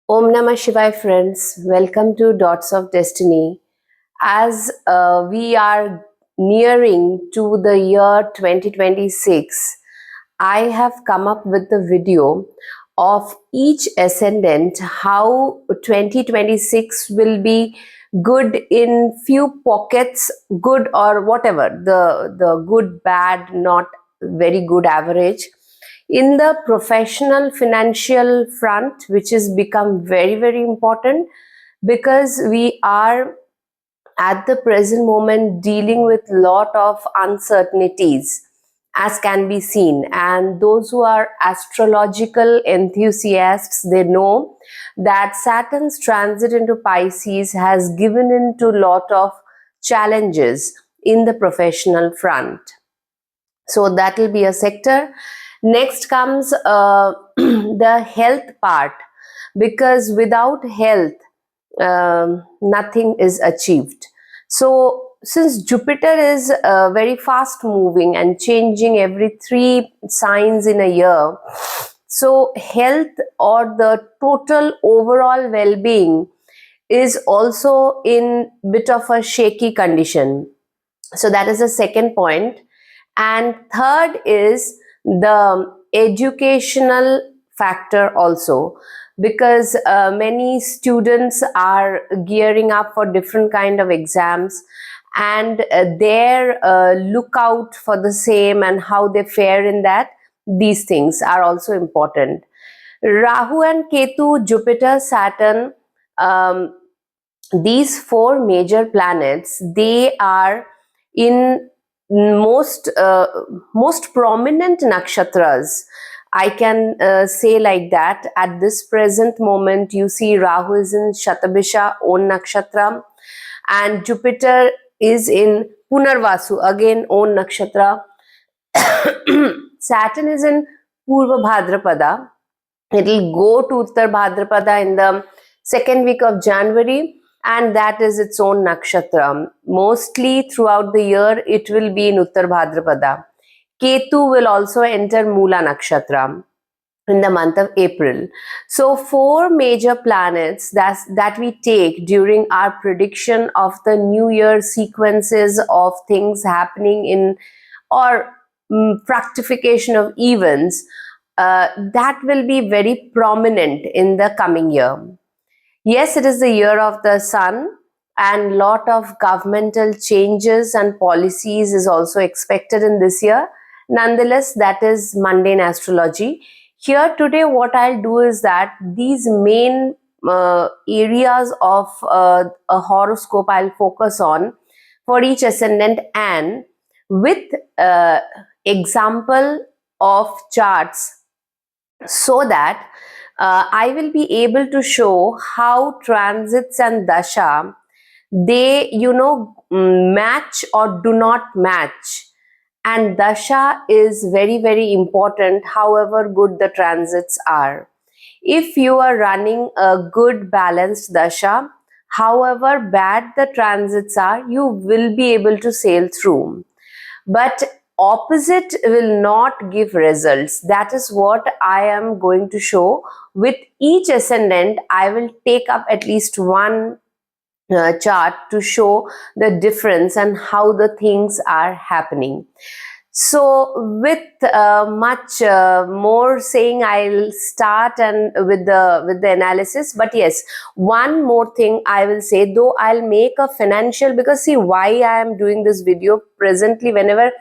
Om Namah Shivaya, friends. Welcome to Dots of Destiny. As we are nearing to the year 2026, I have come up with the video of each ascendant, how 2026 will be good in few pockets, good or whatever, the good, bad, not very good, average in the professional financial front, which has become very important because we are at the present moment dealing with lot of uncertainties, as can be seen. And those who are astrological enthusiasts, they know that Saturn's transit into Pisces has given into lot of challenges in the professional front. So that will be a sector. Next comes the health part, because without health, nothing is achieved. So since Jupiter is very fast moving and changing every 3 signs in a year, so health or the total overall well-being is also in bit of a shaky condition. So that is the second point. And third is the educational factor also, because many students are gearing up for different kind of exams, and their lookout for the same and how they fare in that, these things are also important. Rahu and Ketu, Jupiter, Saturn, um, these four major planets, they are in most prominent nakshatras. I can say like that. At this present moment, you see Rahu is in Shatabisha, own nakshatra, and Jupiter is in Punarvasu, again own nakshatra. Saturn is in Purva Bhadrapada. It will go to Uttar Bhadrapada in the second week of January, and that is its own nakshatra. Mostly throughout the year, it will be in Uttar Bhadrapada. Ketu will also enter Mula nakshatra in the month of April. So four major planets that we take during our prediction of the new year sequences of things happening in, or fructification of events, that will be very prominent in the coming year. Yes, it is the year of the sun, and lot of governmental changes and policies is also expected in this year. Nonetheless, that is mundane astrology. Here today, what I'll do is that these main areas of a horoscope I'll focus on for each ascendant, and with example of charts, so that I will be able to show how transits and dasha, they match or do not match. And dasha is very important, however good the transits are. If you are running a good balanced dasha, however bad the transits are, you will be able to sail through. But opposite will not give results. That is what I am going to show. With each ascendant, I will take up at least one chart to show the difference and how the things are happening. So with much more saying, I'll start and with the analysis. But yes, one more thing I will say, though I'll make a financial, because see why I am doing this video presently, whenever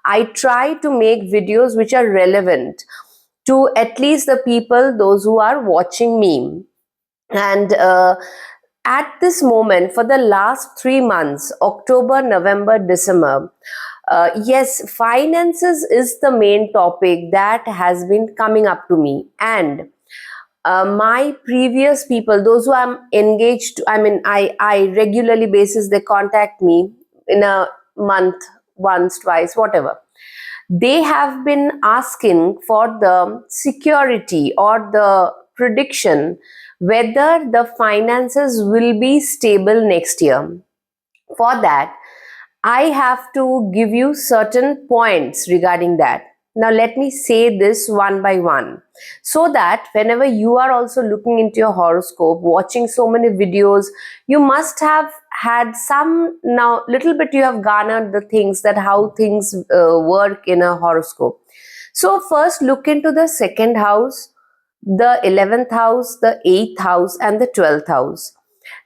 I try to make videos which are relevant to at least the people, those who are watching me. And at this moment, for the last 3 months, October, November, December, yes, finances is the main topic that has been coming up to me. And my previous people, those who I'm engaged to, I regularly basis, they contact me in a month, once, twice, whatever. They have been asking for the security or the prediction whether the finances will be stable next year. For that, I have to give you certain points regarding that. Now let me say this one by one, so that whenever you are also looking into your horoscope, watching so many videos, you must have had some, now little bit you have garnered the things, that how things work in a horoscope. So first look into the second house, the 11th house, the 8th house, and the 12th house.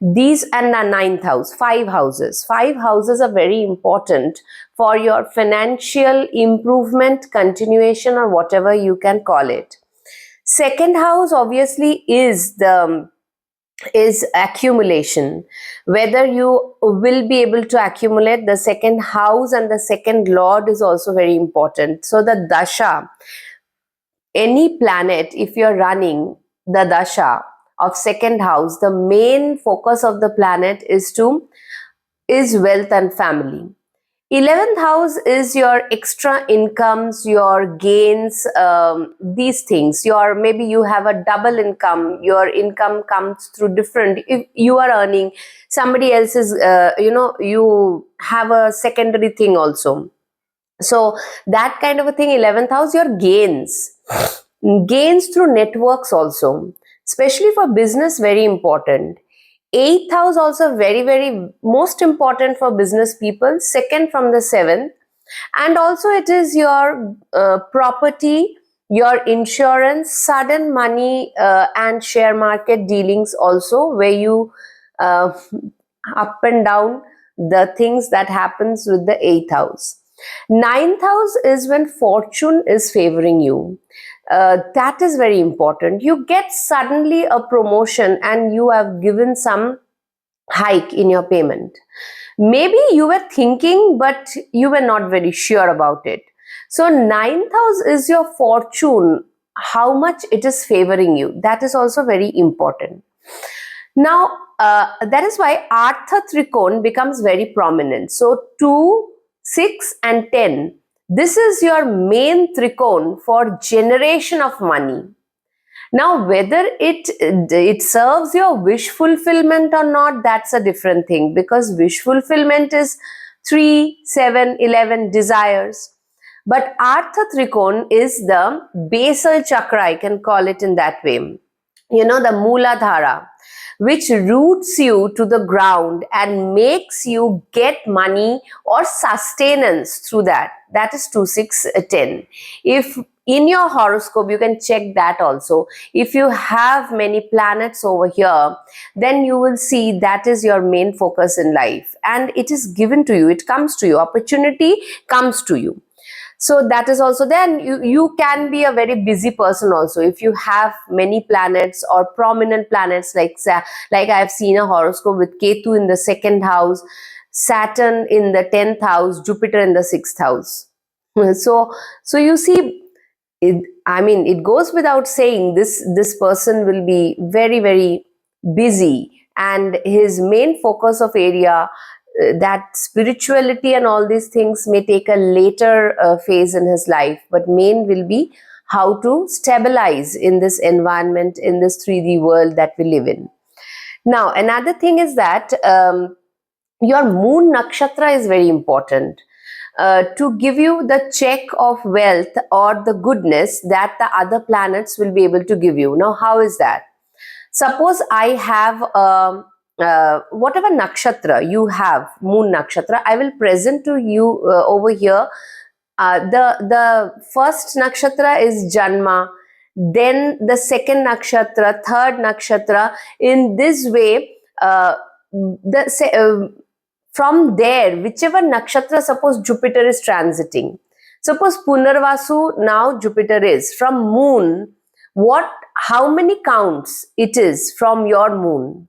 These, and the 9th house, five houses. Five houses are very important for your financial improvement, continuation, or whatever you can call it. Second house obviously is accumulation, whether you will be able to accumulate. The second house and the second lord is also very important. So the dasha, any planet, if you're running the dasha of second house, the main focus of the planet is wealth and family. 11th house is your extra incomes, your gains, these things. Your, maybe you have a double income, your income comes through different, if you are earning somebody else's, you have a secondary thing also. So that kind of a thing. 11th house, your gains through networks also, especially for business, very important. 8th house also very, very most important for business people, second from the 7th. And also it is your property, your insurance, sudden money, and share market dealings also, where you uh, up and down, the things that happens with the 8th house. 9th house is when fortune is favoring you. That is very important. You get suddenly a promotion and you have given some hike in your payment. Maybe you were thinking, but you were not very sure about it. So 9th house is your fortune, how much it is favoring you. That is also very important. Now, that is why Artha Trikon becomes very prominent. So 2, 6 and 10, this is your main Trikon for generation of money. Now, whether it serves your wish fulfillment or not, that's a different thing, because wish fulfillment is 3, 7, 11 desires. But Artha Trikon is the basal chakra, I can call it in that way. You know, the Mooladhara, which roots you to the ground and makes you get money or sustenance through that. That is 2, 6, 10. If in your horoscope, you can check that also. If you have many planets over here, then you will see that is your main focus in life. And it is given to you. It comes to you. Opportunity comes to you. So that is also there. And you can be a very busy person also if you have many planets or prominent planets, like I have seen a horoscope with Ketu in the second house, Saturn in the 10th house, Jupiter in the 6th house. So you see, it goes without saying, this person will be very, very busy, and his main focus of area, that spirituality and all these things may take a later phase in his life, but main will be how to stabilize in this environment, in this 3D world that we live in. Now, another thing is that your moon nakshatra is very important. To give you the check of wealth or the goodness that the other planets will be able to give you. Now, how is that? Suppose I have whatever nakshatra you have, moon nakshatra, I will present to you over here. The first nakshatra is Janma, then the second nakshatra, third nakshatra. In this way, from there, whichever nakshatra, suppose Jupiter is transiting, suppose Punarvasu, now Jupiter is from moon, how many counts it is from your moon.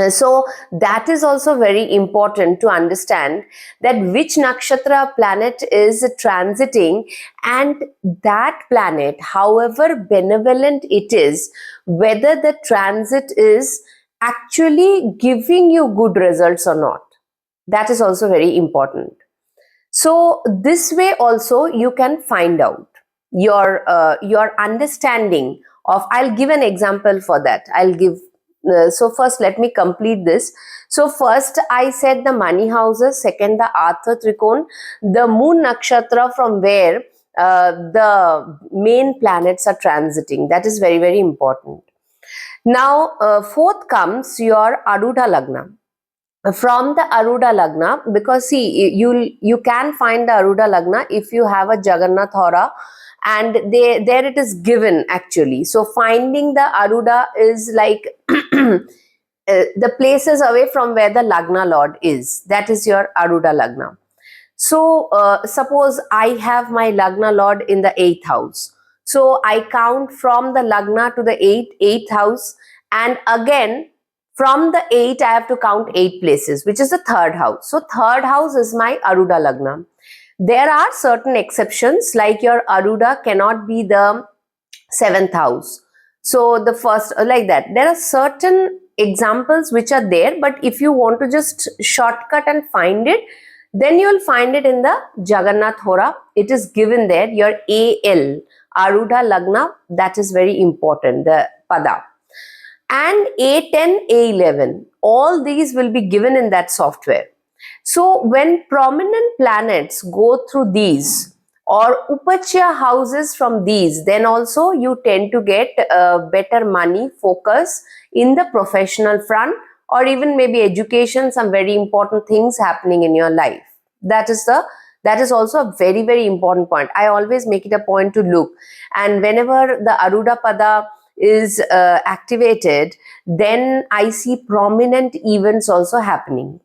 So that is also very important to understand, that which nakshatra planet is transiting, and that planet, however benevolent it is, whether the transit is actually giving you good results or not. That is also very important. So this way also you can find out your understanding of. I'll give an example for that. So first let me complete this. So first I said the money houses, second the Artha Trikon, the moon nakshatra from where the main planets are transiting. That is very, very important. Now, fourth comes your Arudha Lagna. From the Arudha Lagna, because see, you can find the Arudha Lagna if you have a Jagannath Hora, and there it is given actually. So finding the Arudha is like the places away from where the Lagna Lord is. That is your Arudha Lagna. So, suppose I have my Lagna Lord in the 8th house. So, I count from the Lagna to the eighth house, and again from the 8, I have to count 8 places, which is the 3rd house. So, 3rd house is my Arudha Lagna. There are certain exceptions, like your Arudha cannot be the 7th house. So, the first, like that. There are certain examples which are there, but if you want to just shortcut and find it, then you will find it in the Jagannath Hora. It is given there, your AL, Arudha Lagna, that is very important, the Pada. And A10, A11, all these will be given in that software. So when prominent planets go through these or Upachya houses from these, then also you tend to get better money focus in the professional front, or even maybe education, some very important things happening in your life. That is also a very, very important point. I always make it a point to look, and whenever the Arudha Pada is activated, then I see prominent events also happening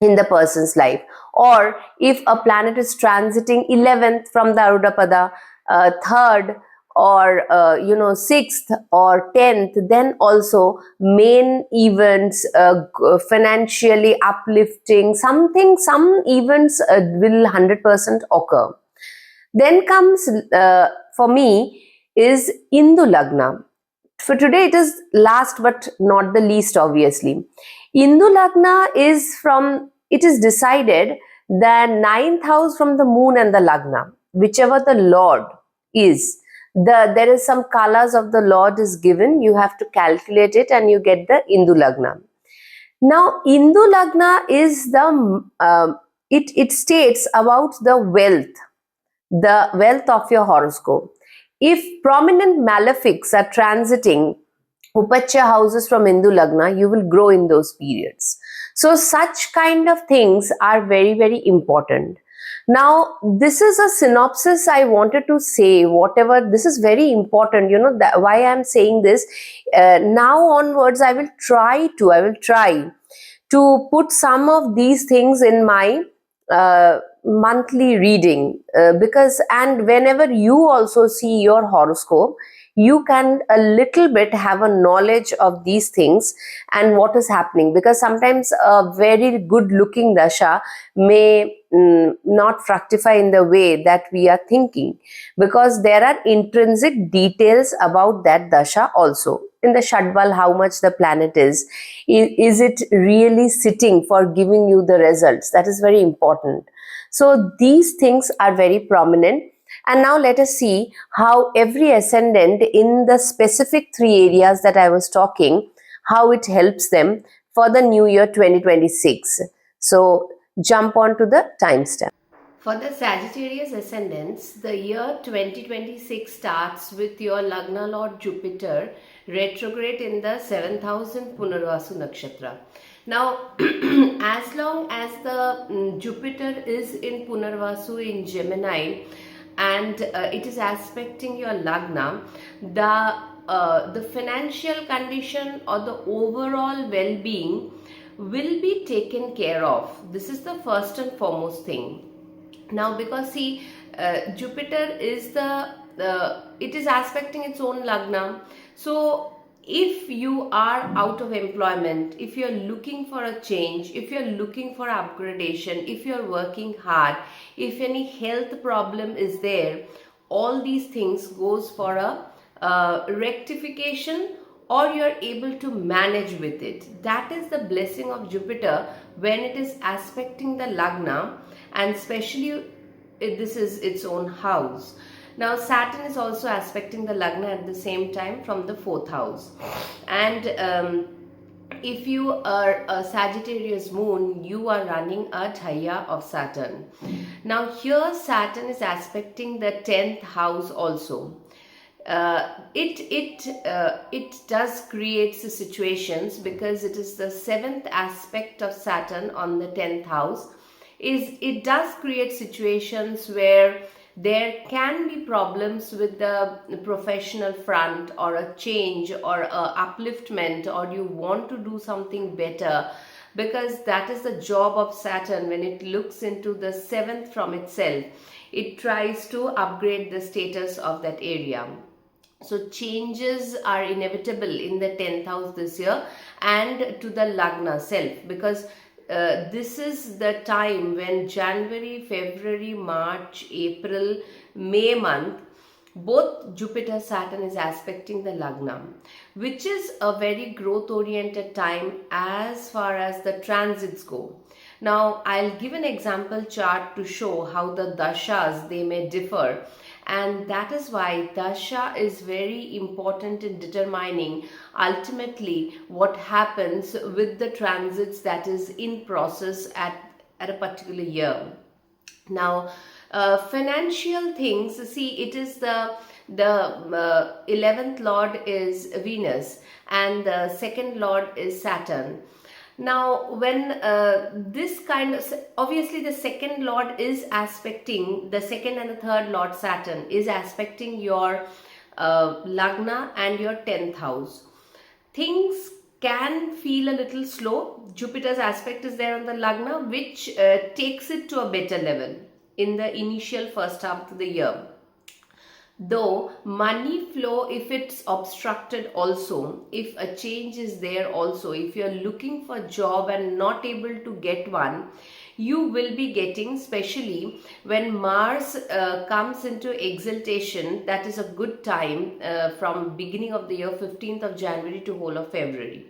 in the person's life. Or if a planet is transiting 11th from the Arudha Pada, 3rd, or 6th or 10th, then also main events, financially uplifting something, some events will 100% occur. Then comes for me is Indu Lagna. For today it is last but not the least, obviously. Indu Lagna is from, it is decided the 9th house from the moon and the Lagna, whichever the Lord is. There is some colors of the Lord is given, you have to calculate it and you get the Indu Lagna. Now, Indu Lagna is it states about the wealth of your horoscope. If prominent malefics are transiting Upachya houses from Indu Lagna, you will grow in those periods. So such kind of things are very, very important. Now, this is a synopsis I wanted to say. Whatever, this is very important. Why I am saying this. Now onwards, I will try to put some of these things in my monthly reading, because, and whenever you also see your horoscope, you can a little bit have a knowledge of these things and what is happening, because sometimes a very good looking dasha may not fructify in the way that we are thinking, because there are intrinsic details about that dasha also. In the Shadbal, how much the planet is it really sitting for giving you the results? That is very important. So these things are very prominent. And now let us see how every ascendant in the specific 3 areas that I was talking, how it helps them for the new year 2026. So jump on to the timestamp. For the Sagittarius ascendants, the year 2026 starts with your Lagna Lord Jupiter retrograde in the 7th house in Punarvasu Nakshatra. Now, as long as the Jupiter is in Punarvasu in Gemini, and it is aspecting your Lagna, the financial condition or the overall well-being will be taken care of. This is the first and foremost thing. Now, because see, Jupiter is it is aspecting its own Lagna. So if you are out of employment, if you're looking for a change, if you're looking for upgradation, if you're working hard, if any health problem is there, all these things goes for a rectification, or you're able to manage with it. That is the blessing of Jupiter when it is aspecting the Lagna, and especially this is its own house. Now Saturn is also aspecting the Lagna at the same time from the 4th house, and if you are a Sagittarius moon, you are running a Dhaya of Saturn. Now, here Saturn is aspecting the 10th house also. It does create the situations, because it is the seventh aspect of Saturn on the 10th house. It does create situations where there can be problems with the professional front, or a change, or a upliftment, or you want to do something better, because that is the job of Saturn. When it looks into the seventh from itself, it tries to upgrade the status of that area. So changes are inevitable in the 10th house this year, and to the Lagna self, because this is the time when January, February, March, April, May month, both Jupiter, Saturn is aspecting the Lagna, which is a very growth oriented time as far as the transits go. Now, I'll give an example chart to show how the dashas, they may differ, and that is why dasha is very important in determining ultimately what happens with the transits that is in process at a particular year. Now, financial things, see, it is the 11th lord is Venus, and the second lord is Saturn. Now, when this kind of, obviously the second lord is aspecting, the second and the third lord Saturn is aspecting your Lagna and your 10th house. Things can feel a little slow. Jupiter's aspect is there on the Lagna, which takes it to a better level in the initial first half of the year. Though money flow, if it's obstructed also, if a change is there also, if you're looking for job and not able to get one, you will be getting, especially when Mars comes into exaltation. That is a good time from beginning of the year, 15th of January to whole of February.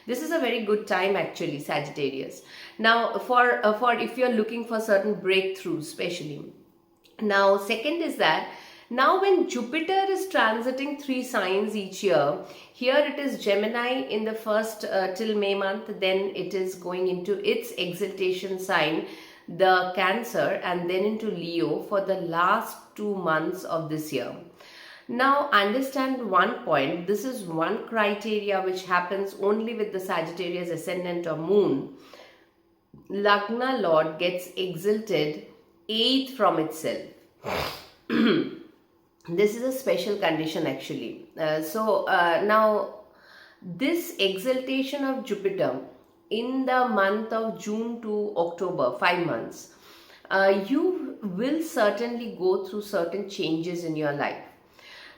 This is a very good time actually, Sagittarius. Now, for if you're looking for certain breakthroughs, especially. Now, second is that now when Jupiter is transiting 3 signs each year, here it is Gemini in the first till May month, then it is going into its exaltation sign, the Cancer, and then into Leo for the last 2 months of this year. Now understand one point, this is one criteria which happens only with the Sagittarius ascendant or moon. Lagna Lord gets exalted 8th from itself. This is a special condition actually. Now this exaltation of Jupiter in the month of June to October, 5 months, you will certainly go through certain changes in your life.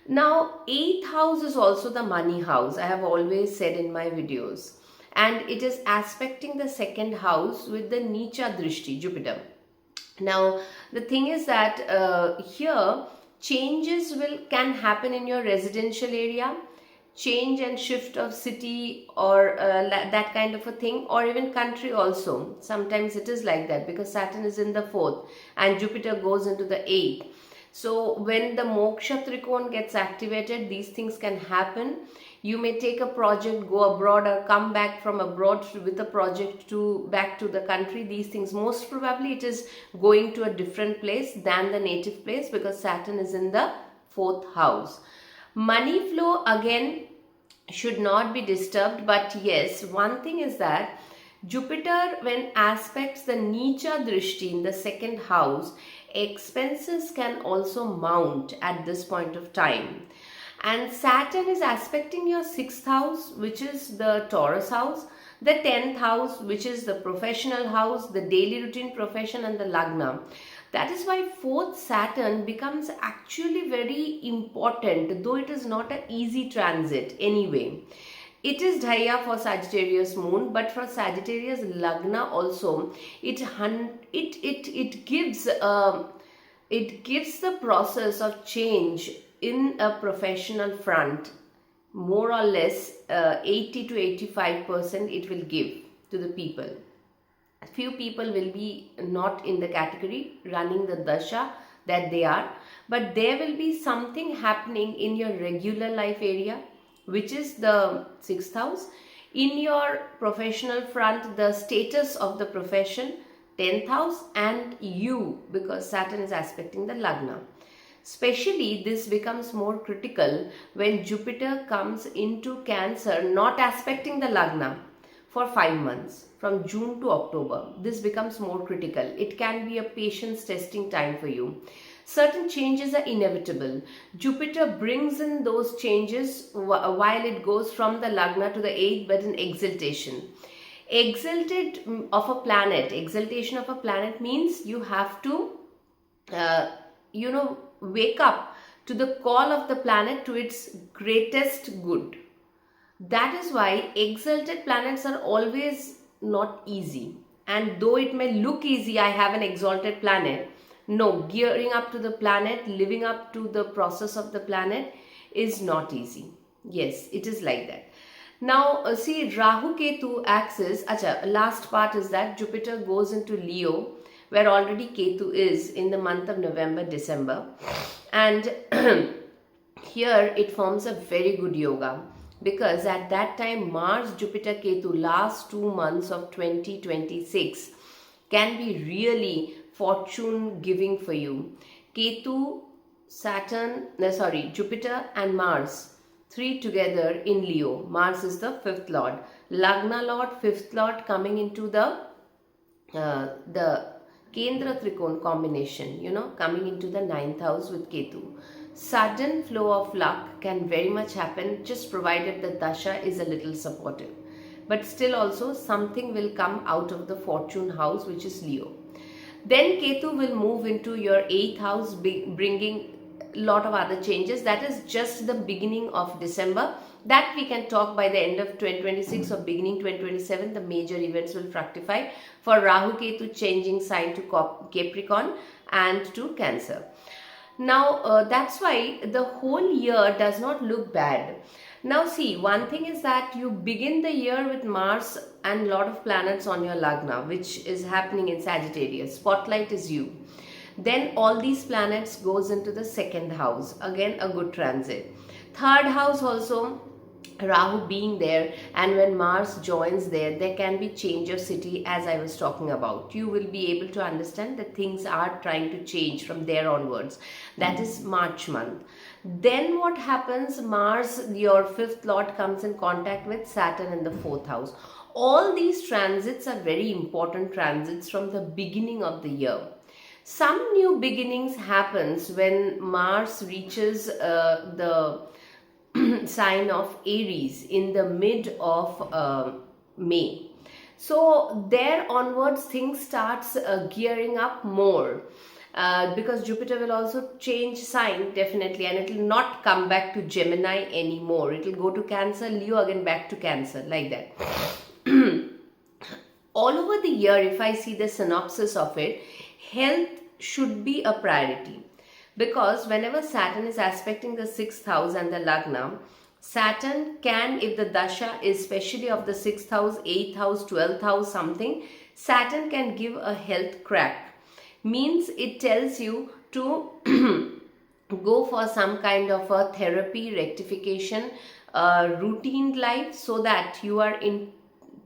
Now 8th house is also the money house, I have always said in my videos, and it is aspecting the second house with the Nicha Drishti, Jupiter. Now the thing is that here changes can happen in your residential area, change and shift of city, or that kind of a thing, or even country also. Sometimes it is like that, because Saturn is in the 4th and Jupiter goes into the 8th. So when the Moksha Trikon gets activated, these things can happen. You may take a project, go abroad, or come back from abroad with a project back to the country. These things, most probably it is going to a different place than the native place, because Saturn is in the 4th house. Money flow again should not be disturbed, but yes, one thing is that Jupiter, when aspects the Nicha Drishti in the 2nd house, expenses can also mount at this point of time. And Saturn is aspecting your 6th house, which is the Taurus house, the 10th house, which is the professional house, the daily routine profession, and the Lagna. That is why 4th Saturn becomes actually very important, though it is not an easy transit anyway. It is Dhaya for Sagittarius moon, but for Sagittarius Lagna also, it gives the process of change in a professional front, more or less 80 to 85% it will give to the people. Few people will be not in the category running the dasha that they are, but there will be something happening in your regular life area, which is the 6th house. In your professional front, the status of the profession, 10th house, and you, because Saturn is aspecting the Lagna. Especially this becomes more critical when Jupiter comes into Cancer, not aspecting the Lagna for 5 months from June to October. This becomes more critical. It can be a patience testing time for you. Certain changes are inevitable. Jupiter brings in those changes while it goes from the Lagna to the 8th, but in exaltation. Exaltation of a planet means you have to uh, wake up to the call of the planet to its greatest good. That is why exalted planets are always not easy. And though it may look easy, I have an exalted planet. No, gearing up to the planet, living up to the process of the planet is not easy. Yes, it is like that. Now, see, Rahu Ketu axis, last part is that Jupiter goes into Leo, where already Ketu is in the month of November, December. And here it forms a very good yoga, because at that time Mars, Jupiter, Ketu, last 2 months of 2026 can be really fortune giving for you. Ketu, Jupiter and Mars, 3 together in Leo. Mars is the 5th lord, Lagna lord, 5th lord, coming into the Kendra Trikon combination, coming into the 9th house with Ketu. Sudden flow of luck can very much happen, just provided the dasha is a little supportive. But still also something will come out of the fortune house, which is Leo. Then Ketu will move into your 8th house, bringing a lot of other changes. That is just the beginning of December. That we can talk by the end of 2026 or beginning 2027. The major events will fructify for Rahu Ketu changing sign to Capricorn and to Cancer. Now that's why the whole year does not look bad. Now see, one thing is that you begin the year with Mars and lot of planets on your Lagna, which is happening in Sagittarius. Spotlight is you. Then all these planets goes into the 2nd house. Again, a good transit. 3rd house also, Rahu being there, and when Mars joins there can be change of city, as I was talking about. You will be able to understand that things are trying to change from there onwards. That is March month. Then what happens? Mars, your 5th lord, comes in contact with Saturn in the 4th house. All these transits are very important transits from the beginning of the year. Some new beginnings happens when Mars reaches the sign of Aries in the mid of May. So there onwards things starts gearing up more, because Jupiter will also change sign definitely, and it will not come back to Gemini anymore. It will go to Cancer, Leo, again back to Cancer, like that. All over the year, if I see the synopsis of it, health should be a priority. Because whenever Saturn is aspecting the 6th house and the Lagna, Saturn can, if the dasha is especially of the 6th house, 8th house, 12th house, something, Saturn can give a health crack. Means it tells you to go for some kind of a therapy, rectification, routine life, so that you are in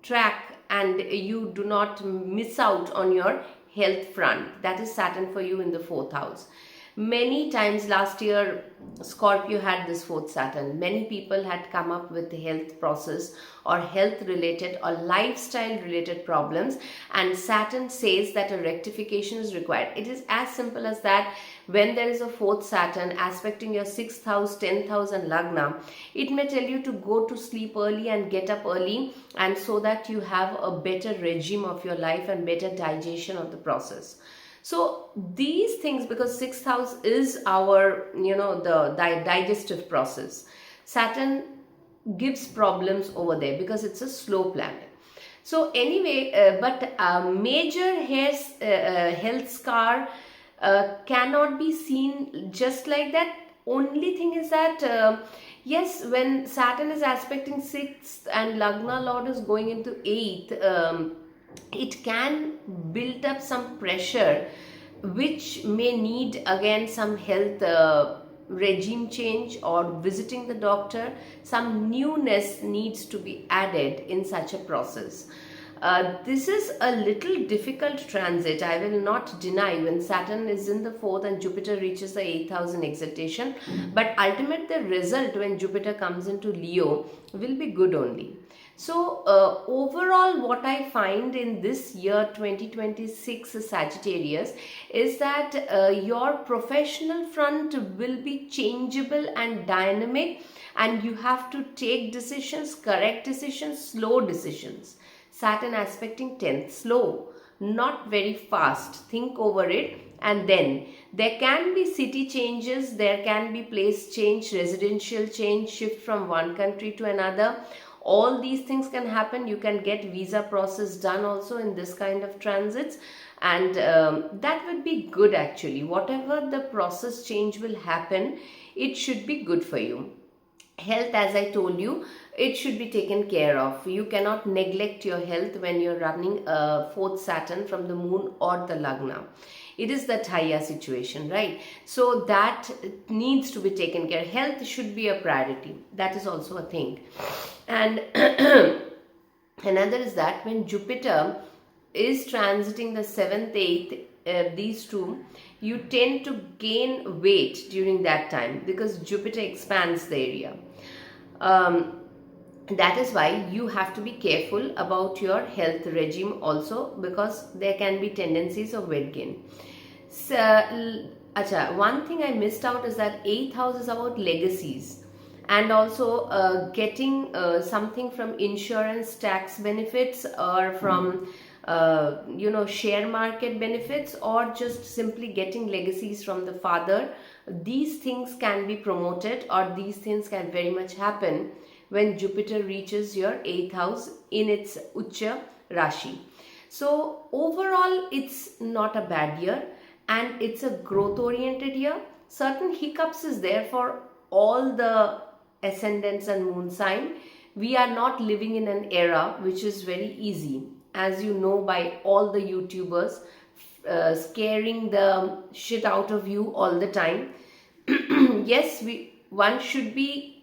track and you do not miss out on your health front. That is Saturn for you in the 4th house. Many times last year, Scorpio had this 4th Saturn. Many people had come up with health process or health related or lifestyle related problems, and Saturn says that a rectification is required. It is as simple as that. When there is a 4th Saturn aspecting your 6th house, 10th house and Lagna, it may tell you to go to sleep early and get up early, and so that you have a better regime of your life and better digestion of the process. So these things, because 6th house is our, the digestive process. Saturn gives problems over there because it's a slow planet. So anyway, but a major health scar cannot be seen just like that. Only thing is that, yes, when Saturn is aspecting 6th and Lagna Lord is going into 8th, it can build up some pressure, which may need again some health regime change or visiting the doctor, some newness needs to be added in such a process. This is a little difficult transit, I will not deny, when Saturn is in the 4th and Jupiter reaches the 8th house in exaltation. But ultimate the result when Jupiter comes into Leo will be good only. So overall, what I find in this year 2026 Sagittarius is that your professional front will be changeable and dynamic, and you have to take decisions, correct decisions, slow decisions. Saturn aspecting 10th, slow, not very fast. Think over it, and then there can be city changes, there can be place change, residential change, shift from one country to another. All these things can happen. You can get visa process done also in this kind of transits, and that would be good actually. Whatever the process change will happen, it should be good for you. Health, as I told you, it should be taken care of. You cannot neglect your health when you're running a 4th Saturn from the moon or the Lagna. It is the Thaya situation, right? So that needs to be taken care. Health should be a priority. That is also a thing. And another is that when Jupiter is transiting the 7th, 8th, these two, you tend to gain weight during that time because Jupiter expands the area. That is why you have to be careful about your health regime also, because there can be tendencies of weight gain. So, one thing I missed out is that 8th house is about legacies, and also getting something from insurance tax benefits, or from share market benefits, or just simply getting legacies from the father. These things can be promoted, or these things can very much happen when Jupiter reaches your 8th house in its Ucha Rashi. So overall, it's not a bad year, and it's a growth oriented year. Certain hiccups is there for all the ascendants and moon sign. We are not living in an era which is very easy, as you know by all the YouTubers scaring the shit out of you all the time. Yes, one should be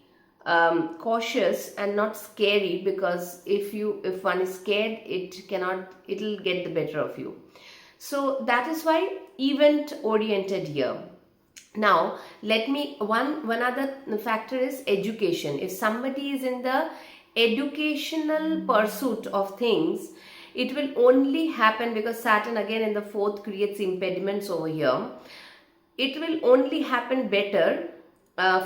cautious and not scary, because if one is scared, it'll get the better of you. So that is why event oriented year. Now one other factor is education. If somebody is in the educational pursuit of things, it will only happen, because Saturn again in the 4th creates impediments over here. It will only happen better.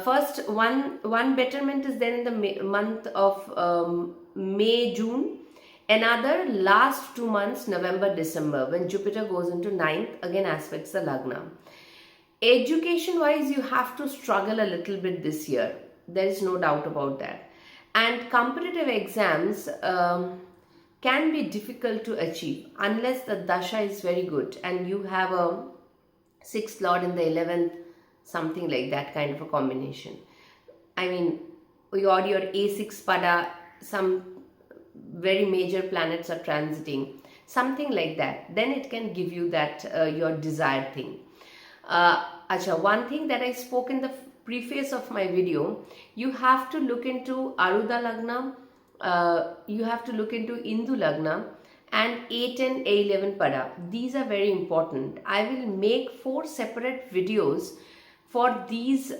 First, one betterment is there in the month of May, June. Another last 2 months, November, December, when Jupiter goes into 9th, again aspects the Lagna. Education wise, you have to struggle a little bit this year. There is no doubt about that. And competitive exams can be difficult to achieve unless the Dasha is very good and you have a 6th Lord in the 11th, something like that kind of a combination. I mean, your A6 Pada, some very major planets are transiting, something like that. Then it can give you that your desired thing. One thing that I spoke in the preface of my video, you have to look into Aruda Lagna, you have to look into Indu Lagna, and A10, A11 Pada. These are very important. I will make 4 separate videos for these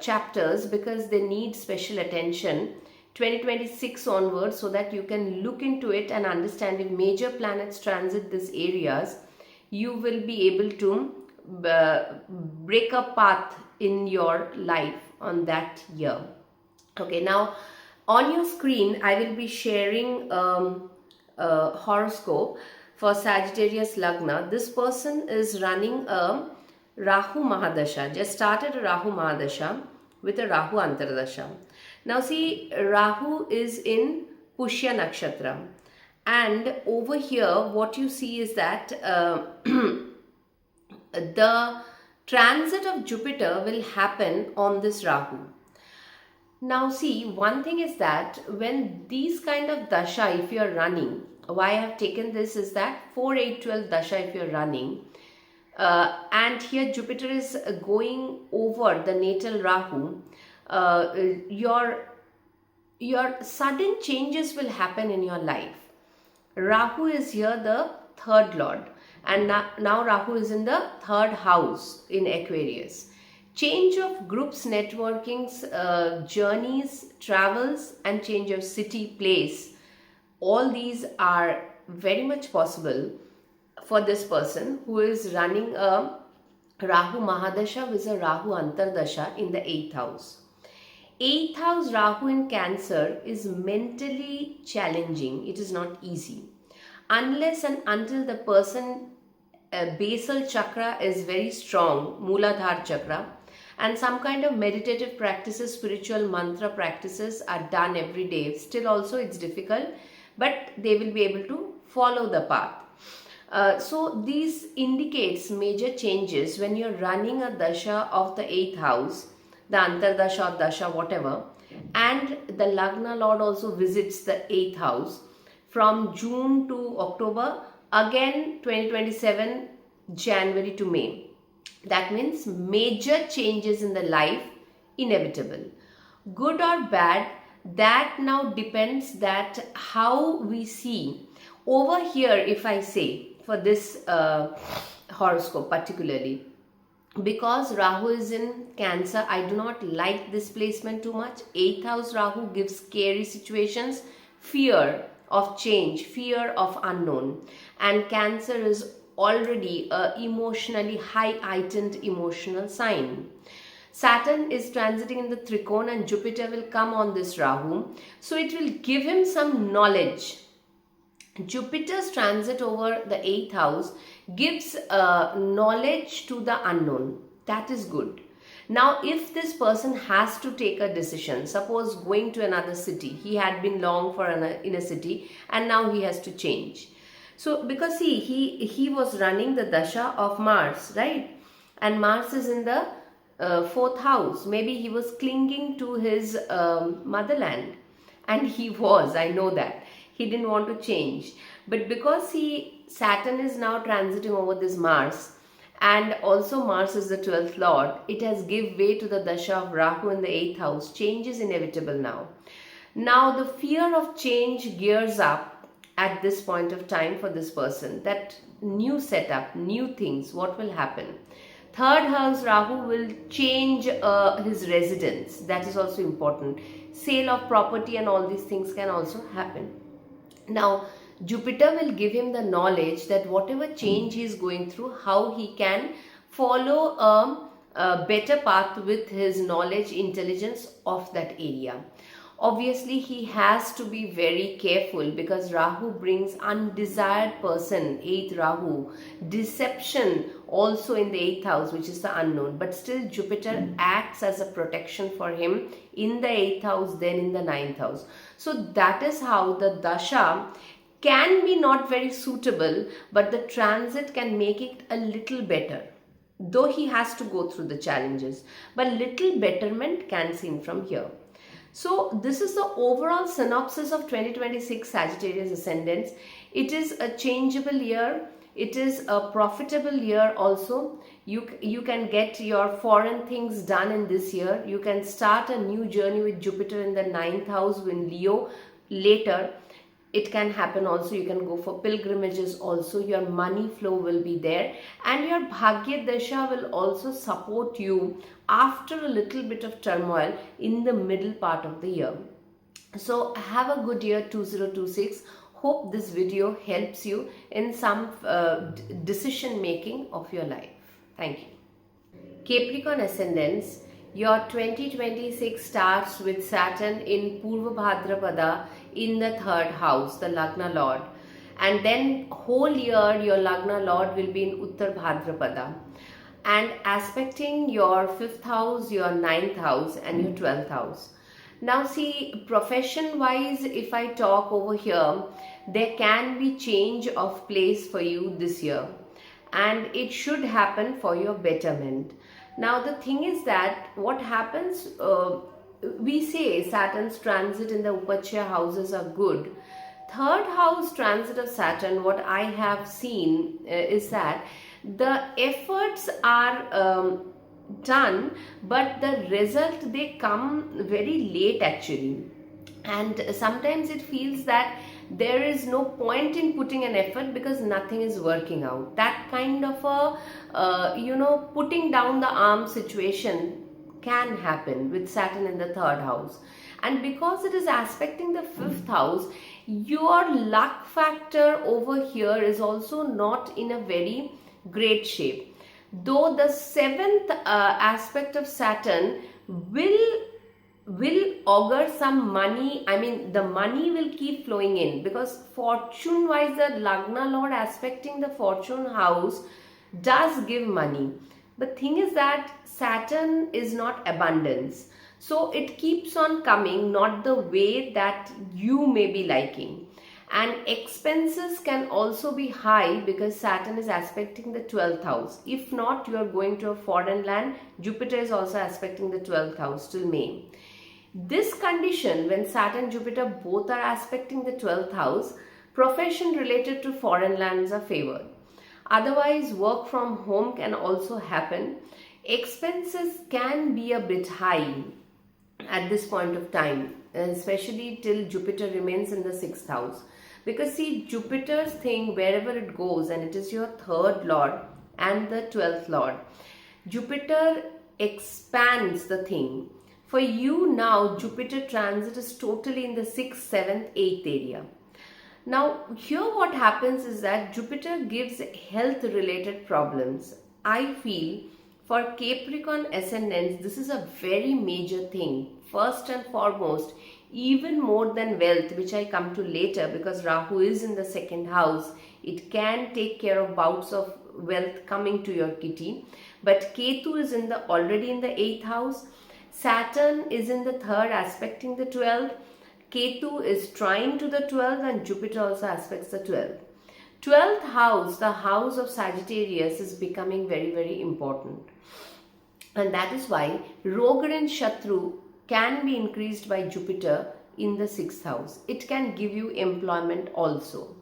chapters because they need special attention 2026 onwards, so that you can look into it and understand if major planets transit these areas, you will be able to break a path in your life on that year. Okay, now on your screen I will be sharing horoscope for Sagittarius Lagna. This person is running a Rahu Mahadasha, just started a Rahu Mahadasha with a Rahu Antardasha. Now see, Rahu is in Pushya Nakshatra, and over here what you see is that the transit of Jupiter will happen on this Rahu. Now see, one thing is that when these kind of dasha, if you are running, why I have taken this is that 4, 8, 12 dasha if you are running, And here Jupiter is going over the natal Rahu. uh, your your sudden changes will happen in your life. Rahu is here the third lord, and now Rahu is in the third house in Aquarius. Change of groups, networkings, journeys, travels, and change of city, place. All these are very much possible for this person who is running a Rahu Mahadasha with a Rahu Antardasha in the 8th house. 8th house Rahu in Cancer is mentally challenging. It is not easy. Unless and until the person basal chakra is very strong, Mooladhara chakra, and some kind of meditative practices, spiritual mantra practices are done every day. Still also it's difficult, but they will be able to follow the path. So these indicates major changes when you're running a dasha of the 8th house, the Antardasha or Dasha, whatever, and the Lagna Lord also visits the 8th house from June to October, again 2027, January to May. That means major changes in the life, inevitable. Good or bad, that now depends that how we see. Over here, if I say, for this horoscope particularly, because Rahu is in Cancer, I do not like this placement too much. 8th house Rahu gives scary situations, fear of change, fear of unknown. And Cancer is already a emotionally high heightened emotional sign. Saturn is transiting in the Trikona and Jupiter will come on this Rahu. So it will give him some knowledge. Jupiter's transit over the 8th house gives knowledge to the unknown. That is good. Now, if this person has to take a decision, suppose going to another city, he had been long for in a city and now he has to change. So, because see, he was running the dasha of Mars, right? And Mars is in the 4th house. Maybe he was clinging to his motherland, and he was, I know that. He didn't want to change. But because Saturn is now transiting over this Mars, and also Mars is the 12th lord, it has give way to the dasha of Rahu in the 8th house. Change is inevitable now. Now the fear of change gears up at this point of time for this person. That new setup, new things, what will happen? 3rd house Rahu will change his residence. That is also important. Sale of property and all these things can also happen. Now, Jupiter will give him the knowledge that whatever change he is going through, how he can follow a better path with his knowledge, intelligence of that area. Obviously, he has to be very careful because Rahu brings undesired person, 8th Rahu, deception also in the 8th house, which is the unknown. But still, Jupiter acts as a protection for him in the 8th house, then in the 9th house. So that is how the dasha can be not very suitable, but the transit can make it a little better. Though he has to go through the challenges, but little betterment can be seen from here. So this is the overall synopsis of 2026 Sagittarius ascendants. It is a changeable year. It is a profitable year also. You can get your foreign things done in this year. You can start a new journey with Jupiter in the 9th house in Leo later. It can happen also. You can go for pilgrimages also. Your money flow will be there. And your Bhagya Dasha will also support you after a little bit of turmoil in the middle part of the year. So have a good year 2026. Hope this video helps you in some decision making of your life. Thank you. Capricorn ascendants, your 2026 starts with Saturn in Purva Bhadrapada in the 3rd house, the Lagna Lord. And then whole year your Lagna Lord will be in Uttar Bhadrapada. And aspecting your 5th house, your 9th house and your 12th house. Now see, profession wise, if I talk over here, there can be change of place for you this year. And it should happen for your betterment. Now the thing is that what happens, we say Saturn's transit in the Upachya houses are good. Third house transit of Saturn, what I have seen is that the efforts are done, but the result, they come very late actually. And sometimes it feels that there is no point in putting an effort because nothing is working out. That kind of a putting down the arm situation can happen with Saturn in the third house. And because it is aspecting the fifth house, your luck factor over here is also not in a very great shape. Though the seventh aspect of Saturn will augur some money. I mean, the money will keep flowing in because fortune wise, the Lagna Lord aspecting the fortune house does give money. But thing is that Saturn is not abundance, so it keeps on coming, not the way that you may be liking. And expenses can also be high because Saturn is aspecting the 12th house. If not, you are going to a foreign land. Jupiter is also aspecting the 12th house till May. This condition, when Saturn and Jupiter both are aspecting the 12th house, profession related to foreign lands are favored. Otherwise, work from home can also happen. Expenses can be a bit high at this point of time, especially till Jupiter remains in the 6th house. Because see, Jupiter's thing, wherever it goes, and it is your third lord and the 12th lord, Jupiter expands the thing. For you now, Jupiter transit is totally in the 6th, 7th, 8th area. Now, here what happens is that Jupiter gives health related problems. I feel for Capricorn ascendants, this is a very major thing. First and foremost, even more than wealth, which I come to later because Rahu is in the 2nd house, it can take care of bouts of wealth coming to your kitty. But Ketu is already in the 8th house. Saturn is in the 3rd aspecting the 12th. Ketu is trine to the 12th and Jupiter also aspects the 12th. 12th house, the house of Sagittarius, is becoming very, very important. And that is why Rogar and Shatru can be increased by Jupiter in the 6th house. It can give you employment also.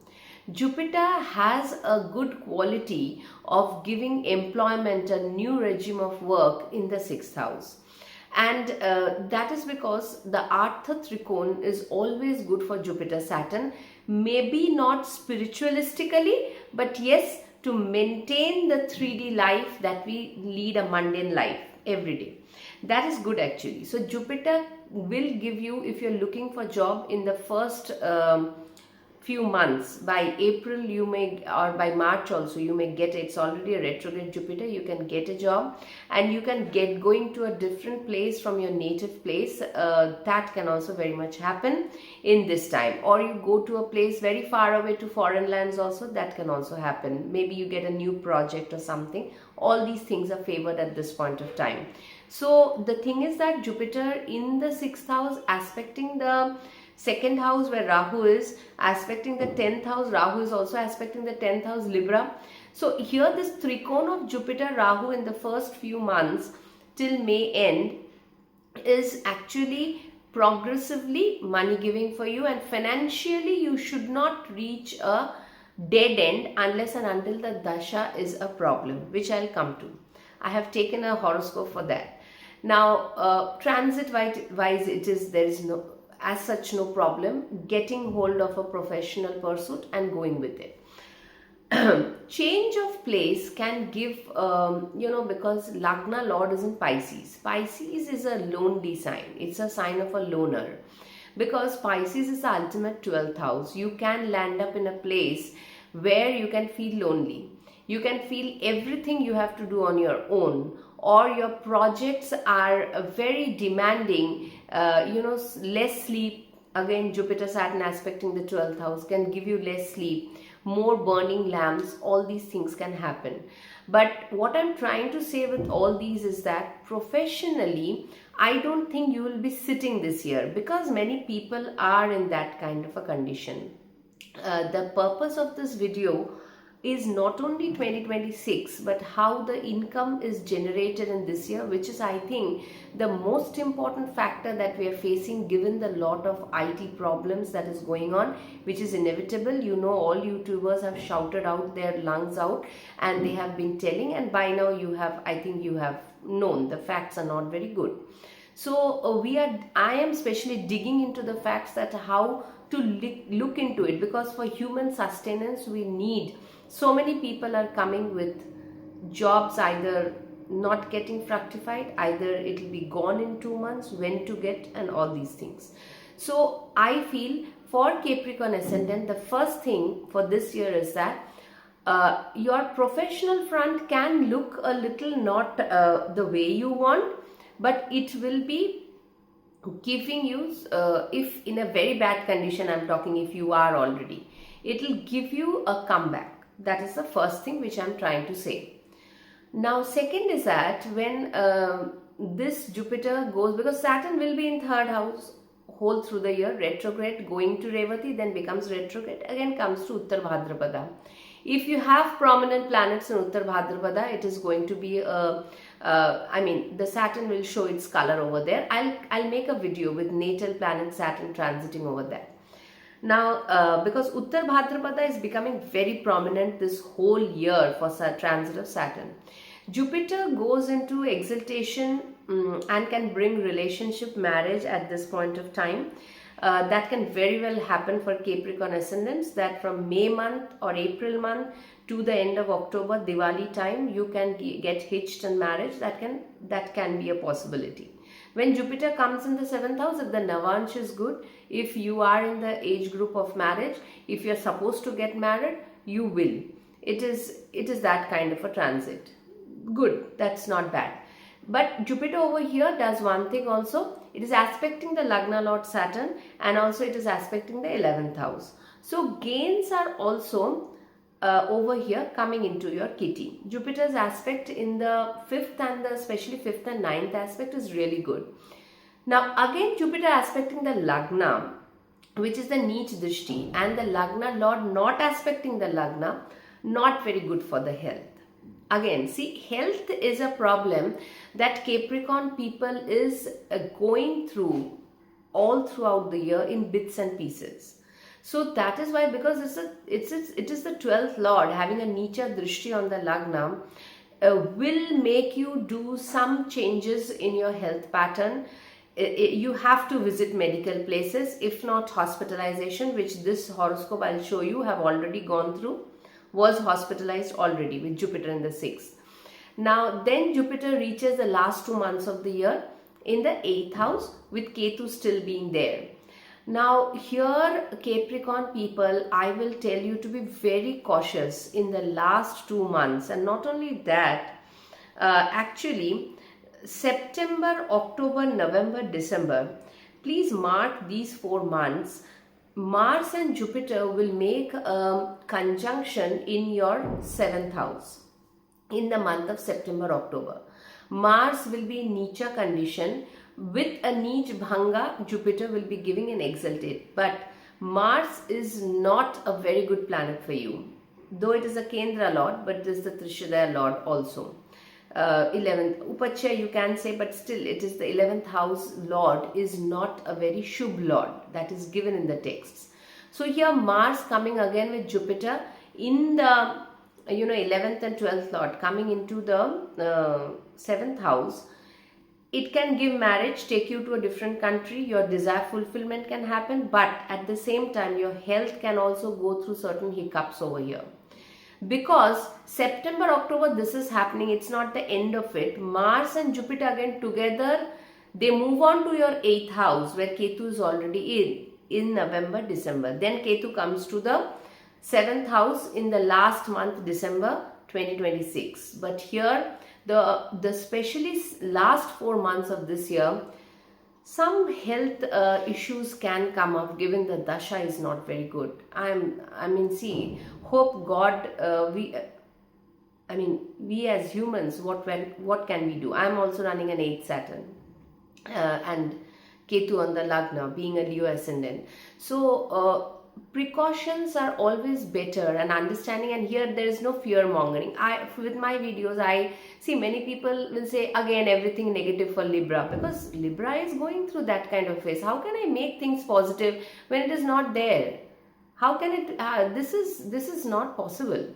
Jupiter has a good quality of giving employment, a new regime of work in the 6th house. And that is because the Artha Trikon is always good for Jupiter Saturn. Maybe not spiritualistically, but yes, to maintain the 3D life that we lead, a mundane life every day. That is good actually. So Jupiter will give you, if you're looking for job in the first few months, by April you may, or by March also you may get it. It's already a retrograde Jupiter. You can get a job and you can get going to a different place from your native place. That can also very much happen in this time. Or you go to a place very far away to foreign lands also, that can also happen. Maybe you get a new project or something. All these things are favored at this point of time. So the thing is that Jupiter in the 6th house aspecting the 2nd house where Rahu is, aspecting the 10th house. Rahu is also aspecting the 10th house, Libra. So here this trikon of Jupiter Rahu in the first few months till May end is actually progressively money giving for you, and financially you should not reach a dead end unless and until the dasha is a problem, which I'll come to. I have taken a horoscope for that. Now transit wise, there is no as such no problem getting hold of a professional pursuit and going with it. Change of place can give because Lagna Lord is in Pisces. Pisces is a lonely sign. It's a sign of a loner because Pisces is the ultimate 12th house. You can land up in a place where you can feel lonely. You can feel everything you have to do on your own, or your projects are very demanding, less sleep. Again, Jupiter Saturn aspecting the 12th house can give you less sleep, more burning lamps. All these things can happen. But what I'm trying to say with all these is that professionally, I don't think you will be sitting this year because many people are in that kind of a condition. The purpose of this video is not only 2026 but how the income is generated in this year, which is, I think, the most important factor that we are facing, given the lot of IT problems that is going on, which is inevitable. You know, all YouTubers have shouted out their lungs out, and they have been telling, and by now you have, I think you have known the facts are not very good. So I am specially digging into the facts, that how to look into it, because for human sustenance we need, so many people are coming with jobs either not getting fructified, either it will be gone in 2 months, when to get, and all these things. So I feel for Capricorn ascendant, the first thing for this year is that your professional front can look a little not the way you want, but it will be giving you, if in a very bad condition, I'm talking if you are already, it will give you a comeback. That is the first thing which I'm trying to say. Now second is that when this Jupiter goes, because Saturn will be in third house whole through the year, retrograde, going to Revati, then becomes retrograde, again comes to Uttar Bhadrapada. If you have prominent planets in Uttar Bhadrapada, it is going to be I mean, the Saturn will show its color over there. I'll make a video with natal planet Saturn transiting over there. Now, because Uttar Bhadrapada is becoming very prominent this whole year for transit of Saturn. Jupiter goes into exaltation and can bring relationship, marriage at this point of time. That can very well happen for Capricorn ascendants, that from May month or April month to the end of October, Diwali time, you can get hitched in marriage. That can be a possibility. When Jupiter comes in the 7th house, if the Navansh is good, if you are in the age group of marriage, if you're supposed to get married, you will. It is that kind of a transit. Good, that's not bad. But Jupiter over here does one thing also. It is aspecting the Lagna Lord Saturn, and also it is aspecting the 11th house. So gains are also over here coming into your kitty. Jupiter's aspect in the 5th and especially 5th and 9th aspect is really good. Now again, Jupiter aspecting the Lagna, which is the Neech Drishti, and the Lagna Lord not aspecting the Lagna, not very good for the health. Again, see, health is a problem that Capricorn people is going through all throughout the year in bits and pieces. So that is why, because it is the 12th Lord having a Neecha Drishti on the Lagna, will make you do some changes in your health pattern. You have to visit medical places, if not hospitalization, which this horoscope I'll show you have already gone through, was hospitalized already with Jupiter in the 6th. Now then Jupiter reaches the last 2 months of the year in the 8th house, with Ketu still being there. Now here, Capricorn people, I will tell you to be very cautious in the last 2 months. And not only that, actually September, October, November, December, please mark these 4 months. Mars and Jupiter will make a conjunction in your 7th house in the month of September, October. Mars will be in Neecha condition. With a Neech Bhanga, Jupiter will be giving an exaltate. But Mars is not a very good planet for you. Though it is a Kendra Lord, but it is the Trishadaya Lord also. 11th Upachya you can say, but still it is the 11th house Lord is not a very Shubh Lord that is given in the texts. So here Mars coming again with Jupiter in the 11th and 12th Lord coming into the 7th house. It can give marriage, take you to a different country, your desire fulfillment can happen, but at the same time your health can also go through certain hiccups over here. Because September, October, this is happening, it's not the end of it. Mars and Jupiter again together, they move on to your 8th house where Ketu is already in November, December. Then Ketu comes to the 7th house in the last month, December 2026. But here, the especially last 4 months of this year, some health issues can come up given the dasha is not very good. Hope God, we as humans, what can we do? I am also running an 8th Saturn and Ketu on the Lagna, being a Leo ascendant. So precautions are always better, and understanding, and here there is no fear mongering. I, with my videos, I see many people will say again everything negative for Libra, because Libra is going through that kind of phase. How can I make things positive when it is not there? How can it, this is not possible.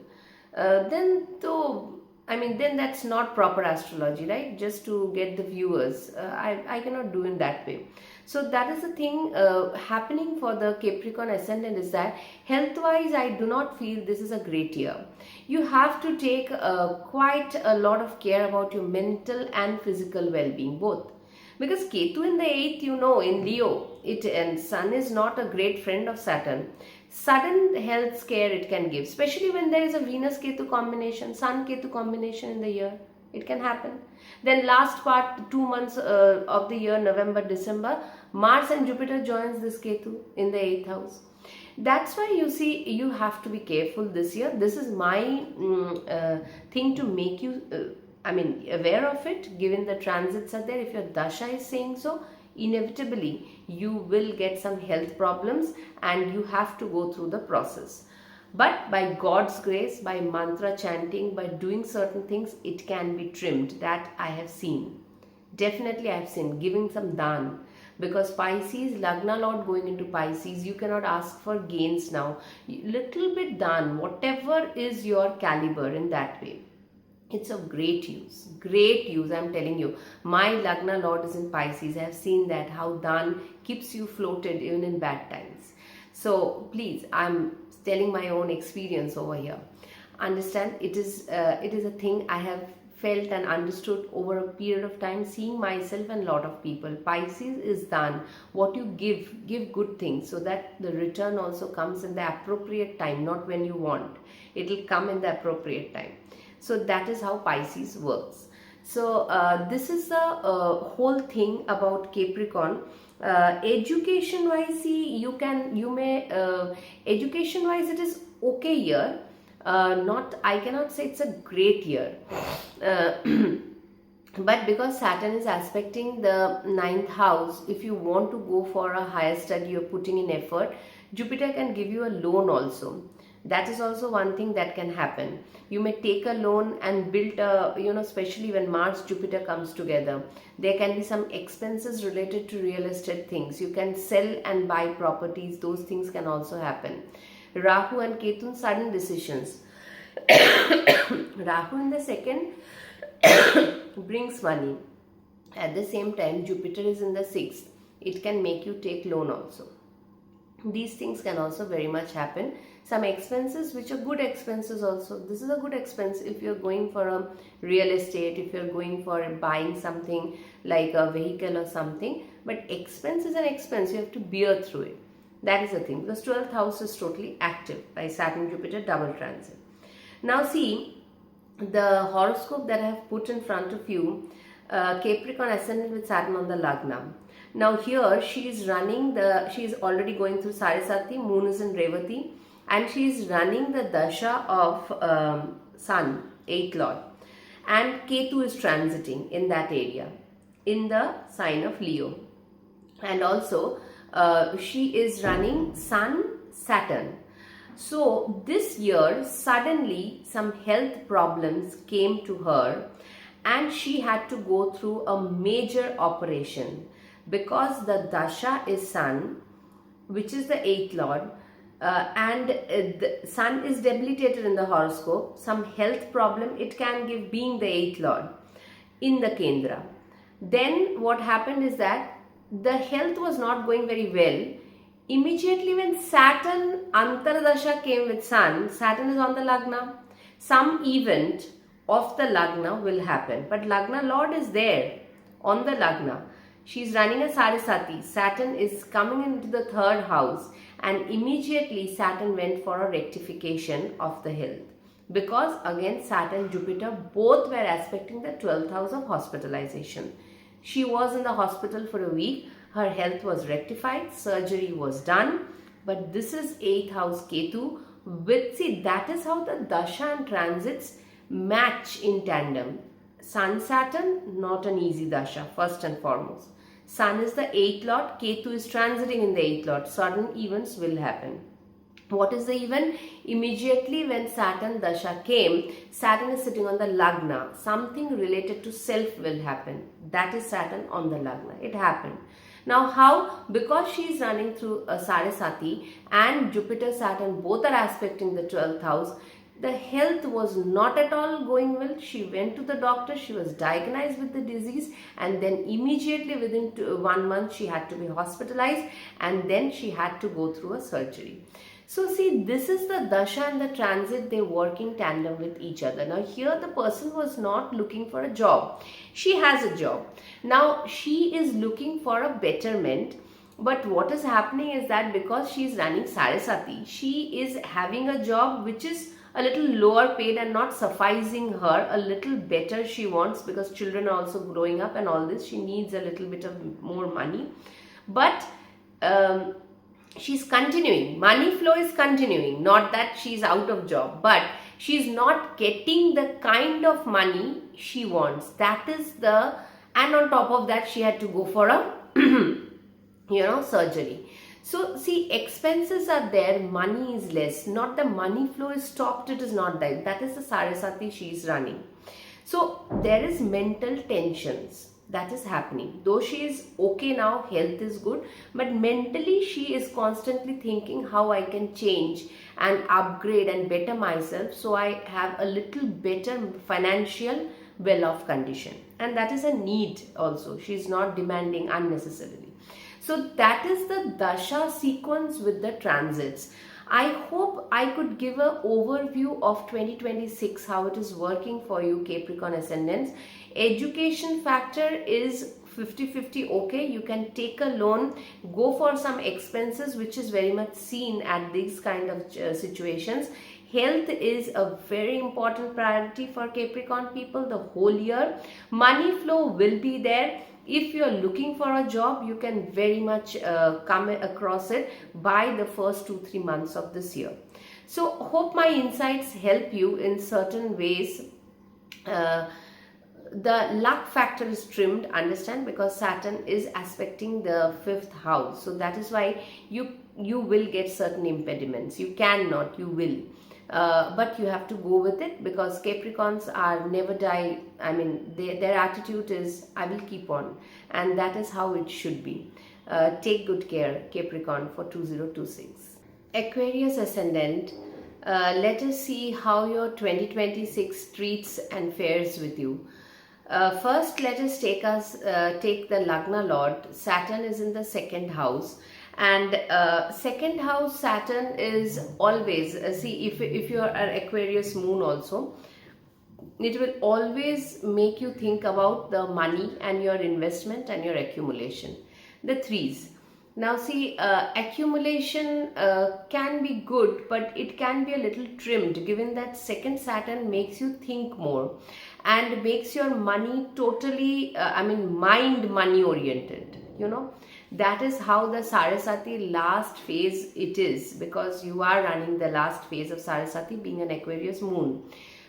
Then though, I mean, then that's not proper astrology, right? Just to get the viewers, I cannot do in that way. So that is the thing happening for the Capricorn ascendant, is that health wise I do not feel this is a great year. You have to take quite a lot of care about your mental and physical well-being both, because Ketu in the 8th, in Leo, it, and Sun is not a great friend of Saturn. Sudden health scare it can give, especially when there is a Venus Ketu combination, Sun Ketu combination in the year. It can happen. Then last part, 2 months of the year, November, December, Mars and Jupiter joins this Ketu in the 8th house. That's why you see, you have to be careful this year. This is my thing to make you aware of it, given the transits are there. If your dasha is saying so, inevitably you will get some health problems and you have to go through the process. But by God's grace, by mantra chanting, by doing certain things, it can be trimmed. That I have seen. Definitely I have seen. Giving some dan. Because Pisces, Lagna Lord going into Pisces, you cannot ask for gains now. Little bit dan, whatever is your caliber in that way. It's of great use, I'm telling you. My Lagna Lord is in Pisces. I have seen that, how Dan keeps you floated even in bad times. So please, I'm telling my own experience over here. Understand, it is a thing I have felt and understood over a period of time, seeing myself and lot of people. Pisces is Dan. What you give good things, so that the return also comes in the appropriate time, not when you want. It will come in the appropriate time. So that is how Pisces works. So this is the whole thing about Capricorn. Education wise, see, education wise it is okay year. I cannot say it's a great year. But because Saturn is aspecting the 9th house, if you want to go for a higher study, you're putting in effort, Jupiter can give you a loan also. That is also one thing that can happen. You may take a loan and build especially when Mars Jupiter comes together, there can be some expenses related to real estate things. You can sell and buy properties. Those things can also happen. Rahu and Ketu, sudden decisions. Rahu in the 2nd brings money. At the same time, Jupiter is in the 6th. It can make you take loan also. These things can also very much happen. Some expenses which are good expenses also. This is a good expense if you're going for a real estate, if you're going for buying something like a vehicle or something. But expense is an expense. You have to bear through it. That is the thing. Because 12th house is totally active by Saturn Jupiter double transit. Now see, the horoscope that I have put in front of you, Capricorn ascendant with Saturn on the Lagna. Now here she is already going through Sarasati, moon is in Revati, and she is running the dasha of Sun, 8th Lord, and Ketu is transiting in that area, in the sign of Leo. And also she is running Sun, Saturn. So this year suddenly some health problems came to her and she had to go through a major operation. Because the dasha is Sun, which is the 8th Lord, and the Sun is debilitated in the horoscope, some health problem it can give, being the 8th Lord in the Kendra. Then what happened is that the health was not going very well. Immediately when Saturn Antardasha came with Sun, Saturn is on the Lagna, some event of the Lagna will happen. But Lagna Lord is there on the Lagna. She is running a Sarasati. Saturn is coming into the 3rd house, and immediately Saturn went for a rectification of the health. Because again Saturn, Jupiter both were aspecting the 12th house of hospitalization. She was in the hospital for a week. Her health was rectified. Surgery was done. But this is 8th house Ketu. See, that is how the dasha and transits match in tandem. Sun Saturn, not an easy dasha, first and foremost. Sun is the 8th Lord, Ketu is transiting in the 8th Lord. Sudden events will happen. What is the even? Immediately when Saturn Dasha came, Saturn is sitting on the Lagna. Something related to self will happen. That is Saturn on the Lagna. It happened. Now how? Because she is running through a Sarasati and Jupiter, Saturn both are aspecting the 12th house. The health was not at all going well. She went to the doctor, she was diagnosed with the disease, and then immediately within 1 month she had to be hospitalized, and then she had to go through a surgery. So see, this is the dasha and the transit, they work in tandem with each other. Now here the person was not looking for a job. She has a job. Now she is looking for a betterment. But what is happening is that because she is running Sarasati, she is having a job which is a little lower paid and not sufficing her. A little better she wants, because children are also growing up and all this. She needs a little bit of more money. But she's continuing, money flow is continuing, not that she's out of job, but she's not getting the kind of money she wants. That is the, and on top of that she had to go for a surgery. So see, expenses are there, money is less, not the money flow is stopped, it is not that. That is the Sarasati she is running. So there is mental tensions that is happening. Though she is okay now, health is good, but mentally she is constantly thinking how I can change and upgrade and better myself, so I have a little better financial well-off condition. And that is a need also. She is not demanding unnecessarily. So that is the dasha sequence with the transits. I hope I could give an overview of 2026, how it is working for you, Capricorn ascendants. Education factor is 50-50, okay. You can take a loan, go for some expenses, which is very much seen at these kind of situations. Health is a very important priority for Capricorn people the whole year. Money flow will be there. If you are looking for a job, you can very much come across it by the first 2-3 months of this year. So hope my insights help you in certain ways. The luck factor is trimmed, understand, because Saturn is aspecting the 5th house. So that is why you will get certain impediments. You cannot, you will. But you have to go with it, because Capricorns are never die. I mean, their attitude is, I will keep on. And that is how it should be. Take good care, Capricorn, for 2026. Aquarius ascendant, let us see how your 2026 treats and fares with you. First, let us take the Lagna Lord. Saturn is in the 2nd house. And 2nd house Saturn is always, see, if you are an Aquarius moon also, it will always make you think about the money and your investment and your accumulation. The threes. Now see, accumulation can be good, but it can be a little trimmed, given that 2nd Saturn makes you think more and makes your money totally, mind money oriented, That is how the Sarasati last phase it is, because you are running the last phase of Sarasati, being an Aquarius moon.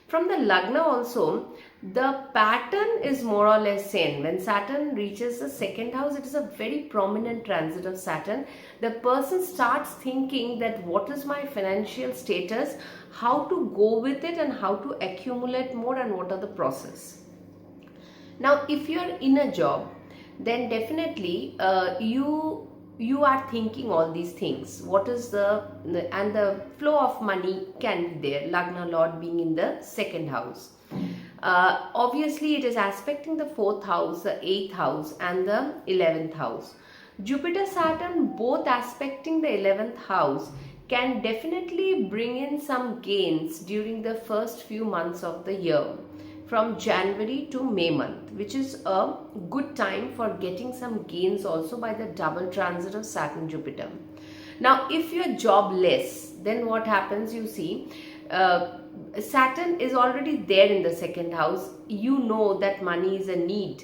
From the Lagna also, the pattern is more or less same. When Saturn reaches the 2nd house, it is a very prominent transit of Saturn. The person starts thinking that what is my financial status, how to go with it, and how to accumulate more, and what are the process. Now, if you are in a job, then definitely you are thinking all these things. What is and the flow of money can be there, Lagna Lord being in the 2nd house. Obviously it is aspecting the 4th house, the 8th house and the 11th house. Jupiter Saturn both aspecting the 11th house can definitely bring in some gains during the first few months of the year, from January to May month, which is a good time for getting some gains also by the double transit of Saturn Jupiter. Now if you're jobless, then what happens, you see, Saturn is already there in the 2nd house. You know that money is a need.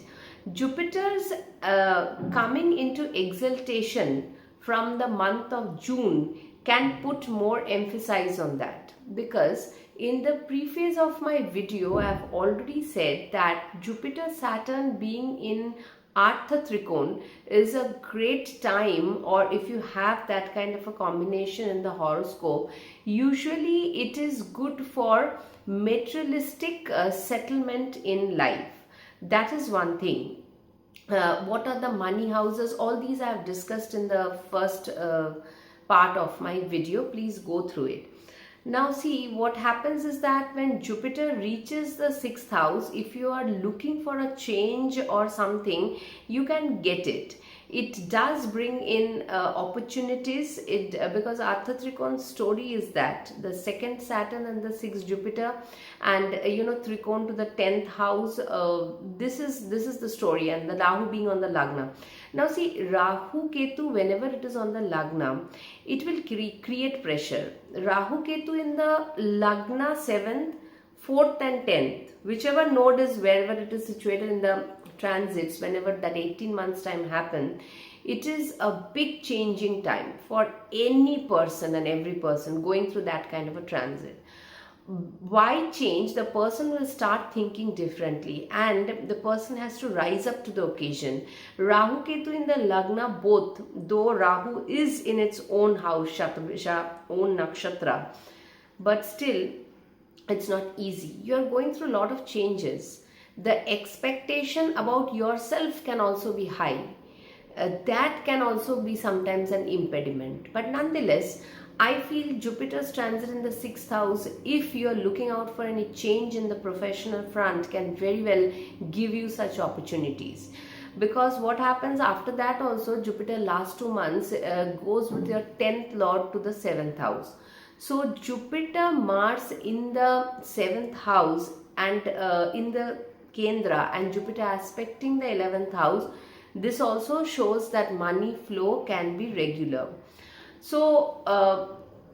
Jupiter's coming into exaltation from the month of June can put more emphasis on that, because in the preface of my video I have already said that Jupiter Saturn being in Artha Trikon is a great time, or if you have that kind of a combination in the horoscope, usually it is good for materialistic settlement in life. That is one thing. What are the money houses? All these I have discussed in the first part of my video. Please go through it. Now see, what happens is that when Jupiter reaches the 6th house, if you are looking for a change or something, you can get it. It does bring in opportunities. Because Artha Trikon's story is that the 2nd Saturn and the 6th Jupiter, and Trikon to the 10th house. This is the story, and the Rahu being on the Lagna. Now see, Rahu Ketu, whenever it is on the Lagna, it will create pressure. Rahu Ketu in the Lagna 7th, 4th and 10th, whichever node is wherever it is situated in the transits, whenever that 18 months time happen, it is a big changing time for any person and every person going through that kind of a transit. Why change? The person will start thinking differently, and the person has to rise up to the occasion. Rahu Ketu in the Lagna, both, though Rahu is in its own house, Shatabrisha, own nakshatra, but still it's not easy. You are going through a lot of changes. The expectation about yourself can also be high. That can also be sometimes an impediment. But nonetheless, I feel Jupiter's transit in the 6th house, if you are looking out for any change in the professional front, can very well give you such opportunities. Because what happens after that also, Jupiter last 2 months goes with your 10th lord to the 7th house. So Jupiter, Mars in the 7th house and in the Kendra, and Jupiter aspecting the 11th house, this also shows that money flow can be regular. So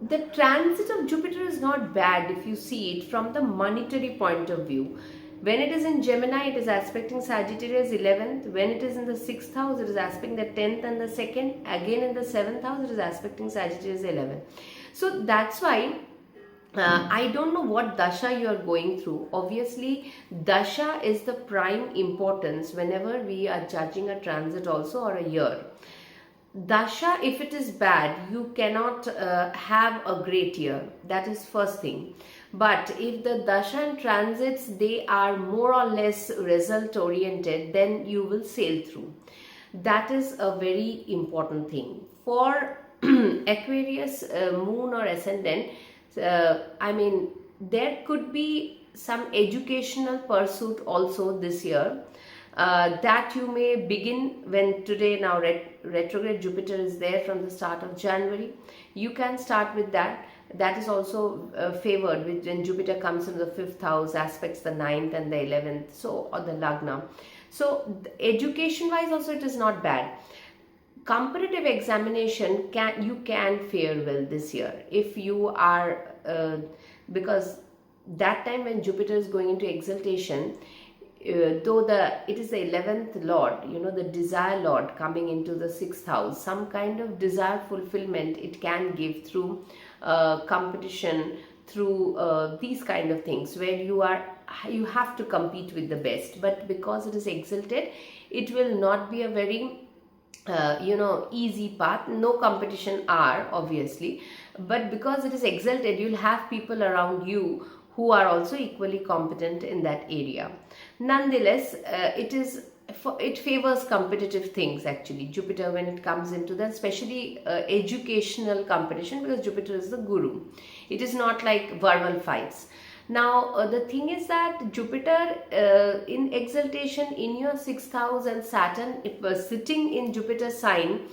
the transit of Jupiter is not bad if you see it from the monetary point of view. When it is in Gemini, it is aspecting Sagittarius 11th. When it is in the 6th house, it is aspecting the 10th and the 2nd. Again in the 7th house, it is aspecting Sagittarius 11th. So that's why I don't know what dasha you are going through. Obviously, dasha is the prime importance whenever we are judging a transit also, or a year. Dasha, if it is bad, you cannot have a great year. That is first thing. But if the dasha and transits, they are more or less result oriented, then you will sail through. That is a very important thing. For Aquarius moon or ascendant, there could be some educational pursuit also this year. That you may begin when today now retrograde Jupiter is there from the start of January. You can start with that. That is also favored when Jupiter comes in the 5th house, aspects the 9th and the 11th, so, or the Lagna. So education wise also it is not bad. Competitive examination, you can fare well this year if you are because that time when Jupiter is going into exaltation, though it is the 11th lord, the desire lord coming into the 6th house, some kind of desire fulfillment it can give through competition, through these kind of things where you have to compete with the best. But because it is exalted, it will not be a very easy path. No competition are obviously, but because it is exalted, you'll have people around you who are also equally competent in that area. Nonetheless, it favors competitive things actually, Jupiter, when it comes into the especially educational competition, because Jupiter is the guru. It is not like verbal fights. Now the thing is that Jupiter in exaltation in your 6th house and Saturn, if was sitting in Jupiter's sign,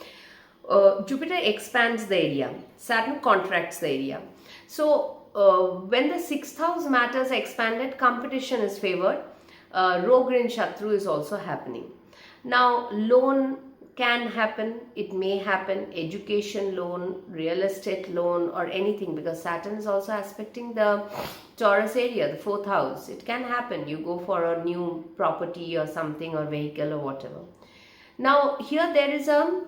Jupiter expands the area, Saturn contracts the area. So when the 6th house matters expanded, competition is favored. Rogrin Shatru is also happening. Now loan can happen, it may happen, education loan, real estate loan, or anything, because Saturn is also aspecting the Taurus area, the 4th house. It can happen, you go for a new property or something, or vehicle or whatever. Now here there is a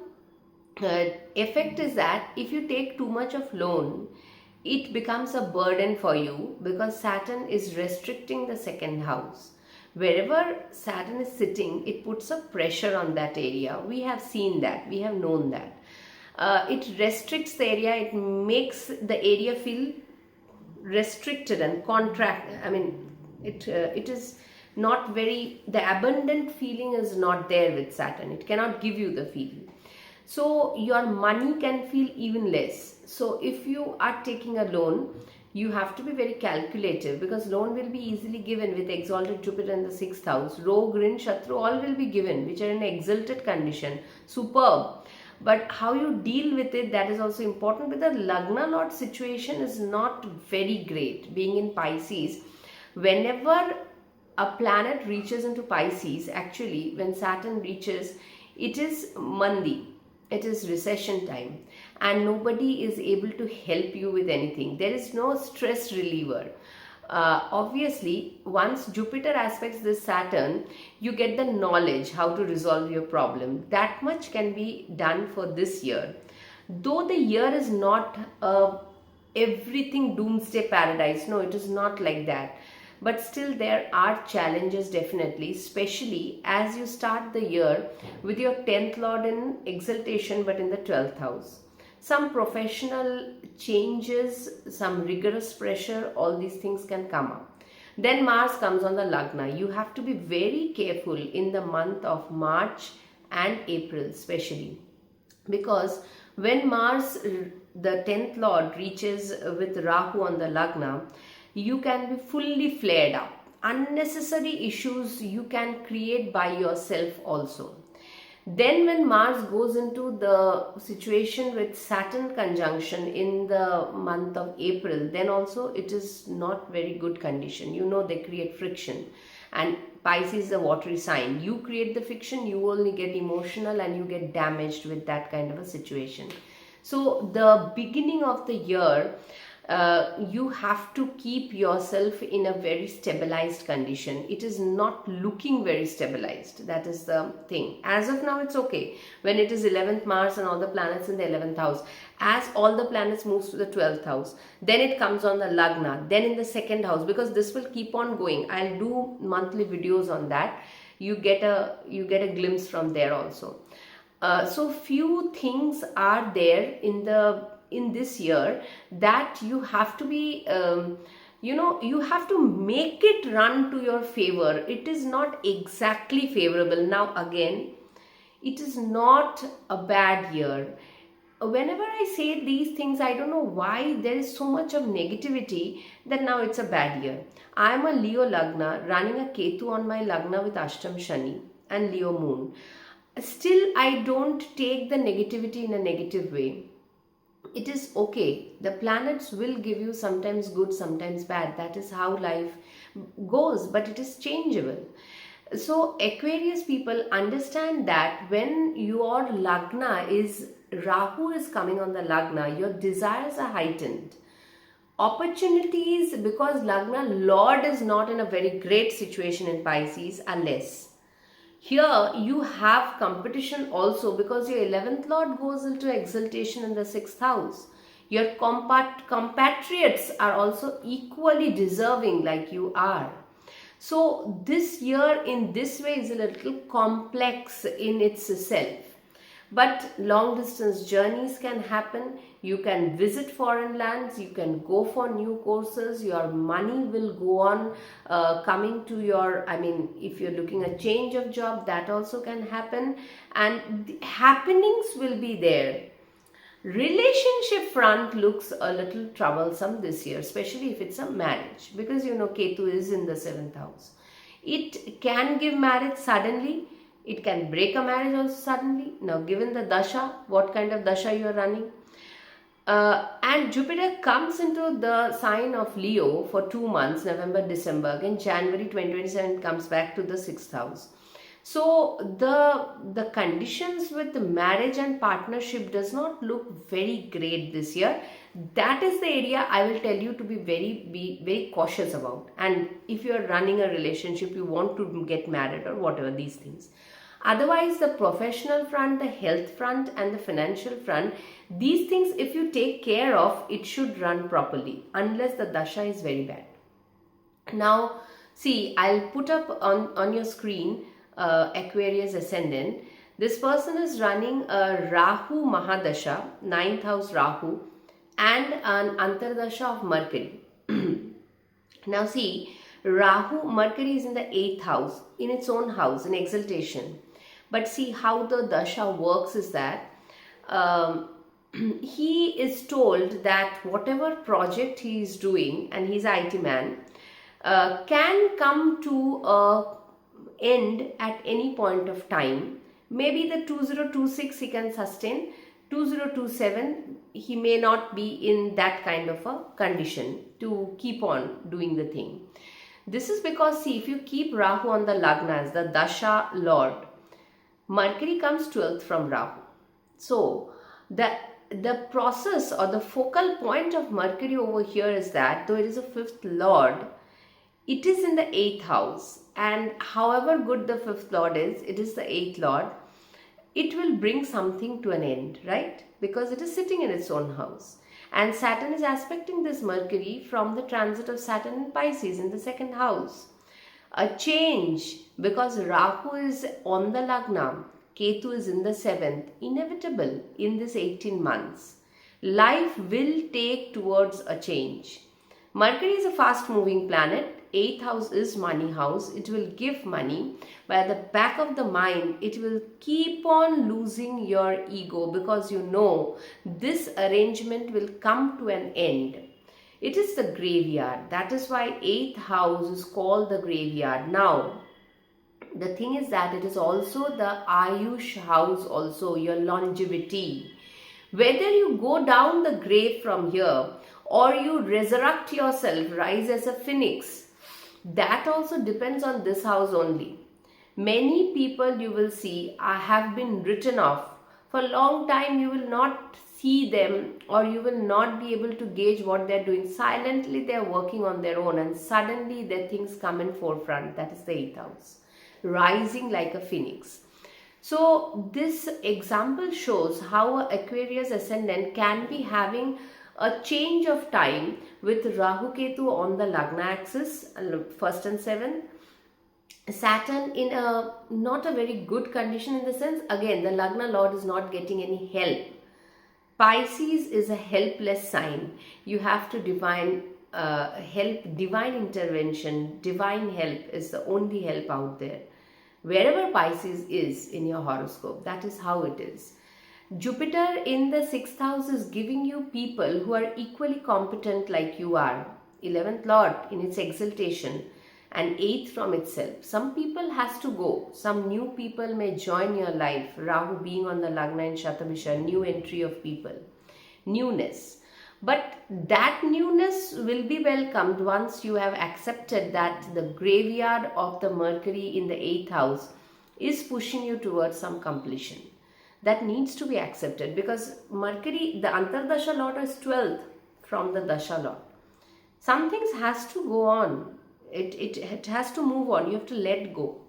effect is that if you take too much of loan, it becomes a burden for you, because Saturn is restricting the 2nd house. Wherever Saturn is sitting, it puts a pressure on that area. We have seen that, we have known that. It restricts the area, it makes the area feel restricted and contract. I mean, it is not very, the abundant feeling is not there with Saturn. It cannot give you the feeling. So your money can feel even less. So if you are taking a loan, you have to be very calculative, because loan will be easily given with exalted Jupiter in the 6th house. Rogue, Rin, Shatru, all will be given, which are in exalted condition. Superb. But how you deal with it, that is also important. But the Lagna Lord situation is not very great. Being in Pisces, whenever a planet reaches into Pisces, actually when Saturn reaches, it is Mandi, it is recession time, and nobody is able to help you with anything. There is no stress reliever. Obviously, once Jupiter aspects this Saturn, you get the knowledge how to resolve your problem. That much can be done for this year. Though the year is not everything doomsday paradise, no, it is not like that. But still, there are challenges definitely, especially as you start the year with your 10th Lord in exaltation but in the 12th house. Some professional changes, some rigorous pressure, all these things can come up. Then Mars comes on the Lagna. You have to be very careful in the month of March and April especially, because when Mars, the 10th Lord, reaches with Rahu on the Lagna, you can be fully flared up. Unnecessary issues you can create by yourself also. Then when Mars goes into the situation with Saturn conjunction in the month of April, then also it is not very good condition. You know, they create friction. And Pisces is a watery sign. You create the friction, you only get emotional and you get damaged with that kind of a situation. So the beginning of the year, you have to keep yourself in a very stabilized condition. It is not looking very stabilized. That is the thing. As of now, it's okay. When it is 11th Mars and all the planets in the 11th house, as all the planets moves to the 12th house, then it comes on the Lagna, then in the 2nd house, because this will keep on going. I'll do monthly videos on that. You get a glimpse from there also. So few things are there in this year that you have to be you have to make it run to your favor. It is not exactly favorable. Now again, it is not a bad year. Whenever I say these things, I don't know why there is so much of negativity that now it's a bad year. I am a Leo Lagna running a Ketu on my Lagna with Ashtam Shani and Leo Moon. Still, I don't take the negativity in a negative way. It is okay. The planets will give you sometimes good, sometimes bad. That is how life goes, but it is changeable. So Aquarius people, understand that when your Lagna is, Rahu is coming on the Lagna, your desires are heightened. Opportunities, because Lagna Lord is not in a very great situation in Pisces, are less. Here you have competition also, because your 11th Lord goes into exaltation in the 6th house. Your compatriots are also equally deserving like you are. So this year in this way is a little complex in itself. But long distance journeys can happen. You can visit foreign lands, you can go for new courses, your money will go on coming to your, if you're looking at change of job, that also can happen, and the happenings will be there. Relationship front looks a little troublesome this year, especially if it's a marriage, because Ketu is in the 7th house. It can give marriage suddenly. It can break a marriage also suddenly. Now, given the dasha, what kind of dasha you are running. And Jupiter comes into the sign of Leo for 2 months, November, December. Again, January 2027 comes back to the 6th house. So, the conditions with the marriage and partnership does not look very great this year. That is the area I will tell you to be very cautious about. And if you are running a relationship, you want to get married or whatever, these things. Otherwise, the professional front, the health front and the financial front, these things, if you take care of, it should run properly, unless the dasha is very bad. Now, See, I'll put up on your screen Aquarius ascendant. This person is running a Rahu Mahadasha, ninth house Rahu, and an Antardasha of Mercury. Now, see, Rahu, Mercury is in the 8th house, in its own house, in exaltation. But see how the Dasha works is that um, he is told that whatever project he is doing, and he's an IT man, can come to a end at any point of time. Maybe the 2026 he can sustain, 2027 he may not be in that kind of a condition to keep on doing the thing. This is because, see, if you keep Rahu on the Lagna as the Dasha Lord, Mercury comes 12th from Rahu. So the process or the focal point of Mercury over here is that though it is a 5th Lord, it is in the 8th house, and however good the 5th Lord is, it is the 8th Lord. It will bring something to an end, right? Because it is sitting in its own house. And Saturn is aspecting this Mercury from the transit of Saturn in Pisces in the 2nd house. A change, because Rahu is on the Lagna, Ketu is in the 7th, inevitable in this 18 months. Life will take towards a change. Mercury is a fast moving planet. 8th house is money house. It will give money, but at the back of the mind it will keep on losing your ego, because you know this arrangement will come to an end. It is the graveyard. That is why 8th house is called the graveyard. Now the thing is that it is also the Ayush house, also your longevity. Whether you go down the grave from here or you resurrect yourself, rise as a phoenix, that also depends on this house only. Many people you will see have been written off. For a long time you will not see them, or you will not be able to gauge what they are doing. Silently they are working on their own, and suddenly their things come in forefront. That is the 8th house, rising like a phoenix. So this example shows how Aquarius ascendant can be having a change of time with Rahu Ketu on the Lagna axis, 1st and 7th. Saturn in a not a very good condition, in the sense, again, the Lagna Lord is not getting any help. Pisces is a helpless sign. You have to divine help, divine intervention, divine help is the only help out there. Wherever Pisces is in your horoscope, that is how it is. Jupiter in the 6th house is giving you people who are equally competent like you are. 11th Lord in its exaltation and 8th from itself. Some people has to go. Some new people may join your life. Rahu being on the Lagna in Shatabisha, new entry of people. Newness. But that newness will be welcomed once you have accepted that the graveyard of the Mercury in the 8th house is pushing you towards some completion. That needs to be accepted, because Mercury, the Antardasha Lord, is 12th from the Dasha Lord. Some things has to go on. It has to move on. You have to let go.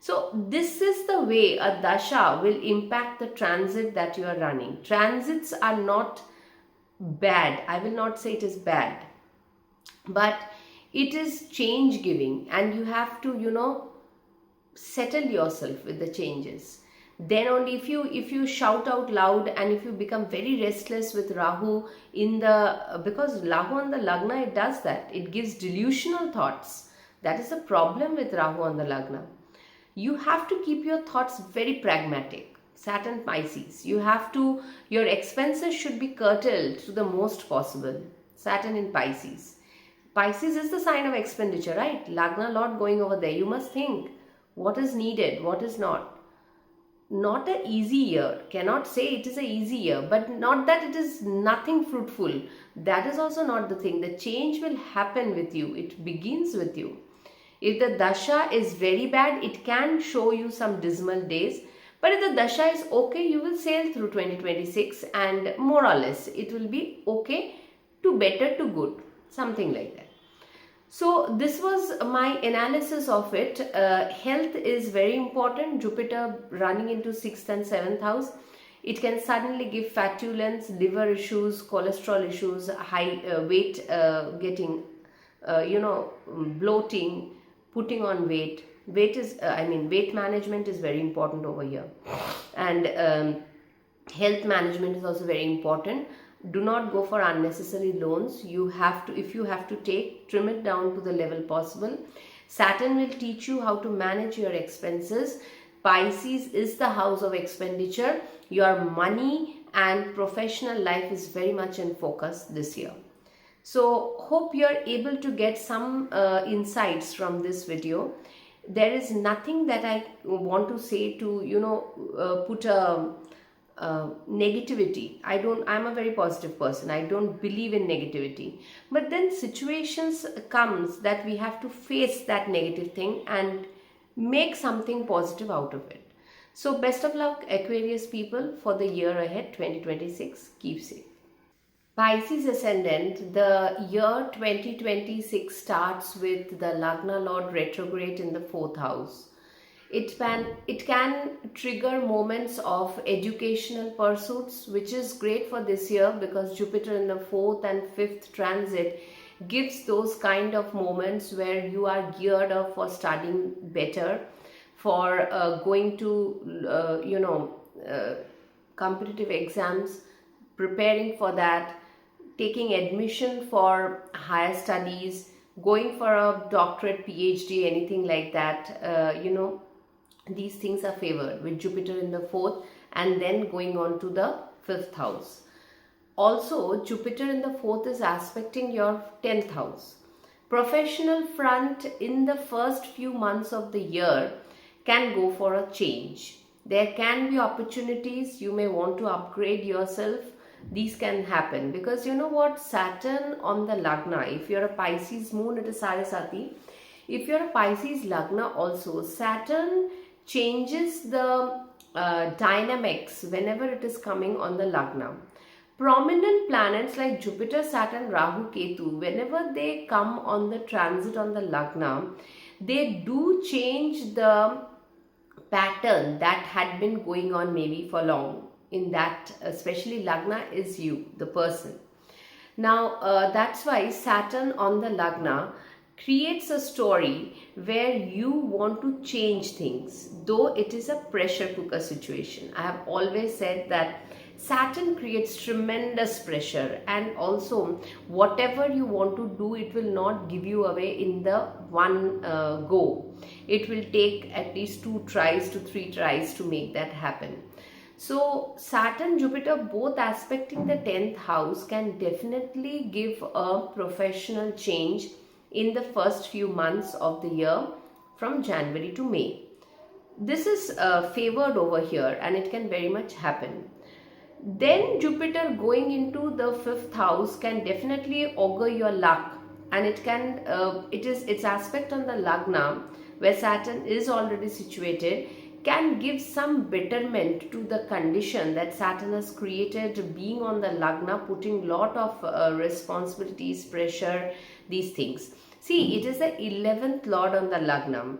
So this is the way a Dasha will impact the transit that you are running. Transits are not bad. I will not say it is bad. But it is change giving, and you have to, settle yourself with the changes. Then only if you shout out loud, and if you become very restless with Rahu in the, because Rahu on the Lagna, it does that. It gives delusional thoughts. That is the problem with Rahu on the Lagna. You have to keep your thoughts very pragmatic. Saturn Pisces, your expenses should be curtailed to the most possible. Saturn in Pisces. Pisces is the sign of expenditure, right? Lagna Lord going over there. You must think what is needed, what is not. Not an easy year. Cannot say it is an easy year, but not that it is nothing fruitful. That is also not the thing. The change will happen with you. It begins with you. If the Dasha is very bad, it can show you some dismal days. But if the Dasha is okay, you will sail through 2026, and more or less it will be okay to better to good. Something like that. So this was my analysis of it. Health is very important. Jupiter running into 6th and 7th house. It can suddenly give flatulence, liver issues, cholesterol issues, high weight getting, bloating, putting on weight. Weight management is very important over here, and health management is also very important. Do not go for unnecessary loans. You have to, if you have to take, trim it down to the level possible. Saturn will teach you how to manage your expenses. Pisces is the house of expenditure. Your money and professional life is very much in focus this year. So hope you are able to get some insights from this video. There is nothing that I want to say to, put a negativity. I'm a very positive person. I don't believe in negativity. But then situations comes that we have to face that negative thing and make something positive out of it. So best of luck, Aquarius people, for the year ahead, 2026. Keep safe. Pisces ascendant, the year 2026 starts with the Lagna Lord retrograde in the 4th house. It can trigger moments of educational pursuits, which is great for this year because Jupiter in the 4th and 5th transit gives those kind of moments where you are geared up for studying better, for going to competitive exams, preparing for that, taking admission for higher studies, going for a doctorate, PhD, anything like that. These things are favored with Jupiter in the 4th and then going on to the 5th house. Also, Jupiter in the 4th is aspecting your 10th house. Professional front in the first few months of the year can go for a change. There can be opportunities. You may want to upgrade yourself. These can happen because you know what, Saturn on the Lagna, if you're a Pisces moon, it is Sarasati. If you're a Pisces Lagna also, Saturn changes the dynamics whenever it is coming on the Lagna. Prominent planets like Jupiter, Saturn, Rahu, Ketu, whenever they come on the transit on the Lagna, they do change the pattern that had been going on maybe for long. In that, especially Lagna is you, the person. Now, that's why Saturn on the Lagna creates a story where you want to change things, though it is a pressure cooker situation. I have always said that Saturn creates tremendous pressure, and also whatever you want to do, it will not give you away in the one go. It will take at least 2 tries to 3 tries to make that happen. So Saturn, Jupiter both aspecting the 10th house can definitely give a professional change in the first few months of the year from January to May. This is favored over here and it can very much happen. Then Jupiter going into the 5th house can definitely augur your luck, and it can its aspect on the Lagna where Saturn is already situated can give some betterment to the condition that Saturn has created, being on the Lagna, putting lot of responsibilities, pressure, these things. See, it is the 11th Lord on the Lagna.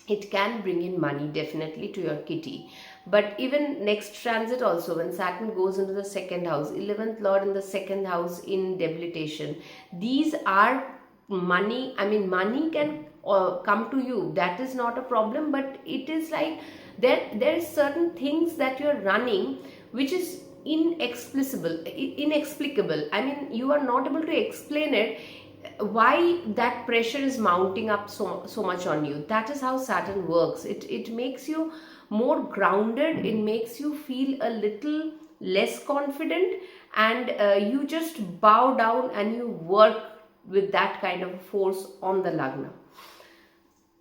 It can bring in money definitely to your kitty. But even next transit also, when Saturn goes into the 2nd house, 11th Lord in the 2nd house in debilitation, these are money. I mean, money can come to you. That is not a problem, but it is like there is certain things that you're running which is inexplicable. I mean, you are not able to explain it, why that pressure is mounting up so much on you. That is how Saturn works. It makes you more grounded. It makes you feel a little less confident, and you just bow down and you work with that kind of force on the Lagna.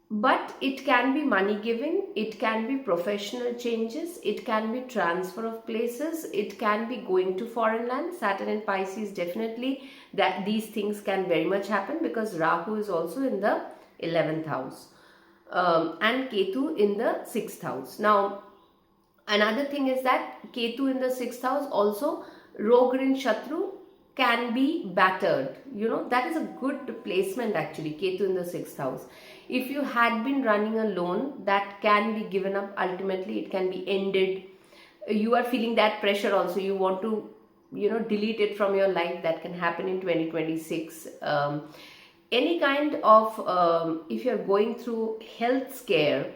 But it can be money giving, it can be professional changes, it can be transfer of places, it can be going to foreign land. Saturn and Pisces, definitely that these things can very much happen because Rahu is also in the 11th house and Ketu in the 6th house. Now another thing is that Ketu in the 6th house also, Rogrin Shatru can be battered. That is a good placement actually, Ketu in the 6th house. If you had been running a loan, that can be given up ultimately. It can be ended. You are feeling that pressure also. You want to, delete it from your life. That can happen in 2026. any kind of if you're going through health scare,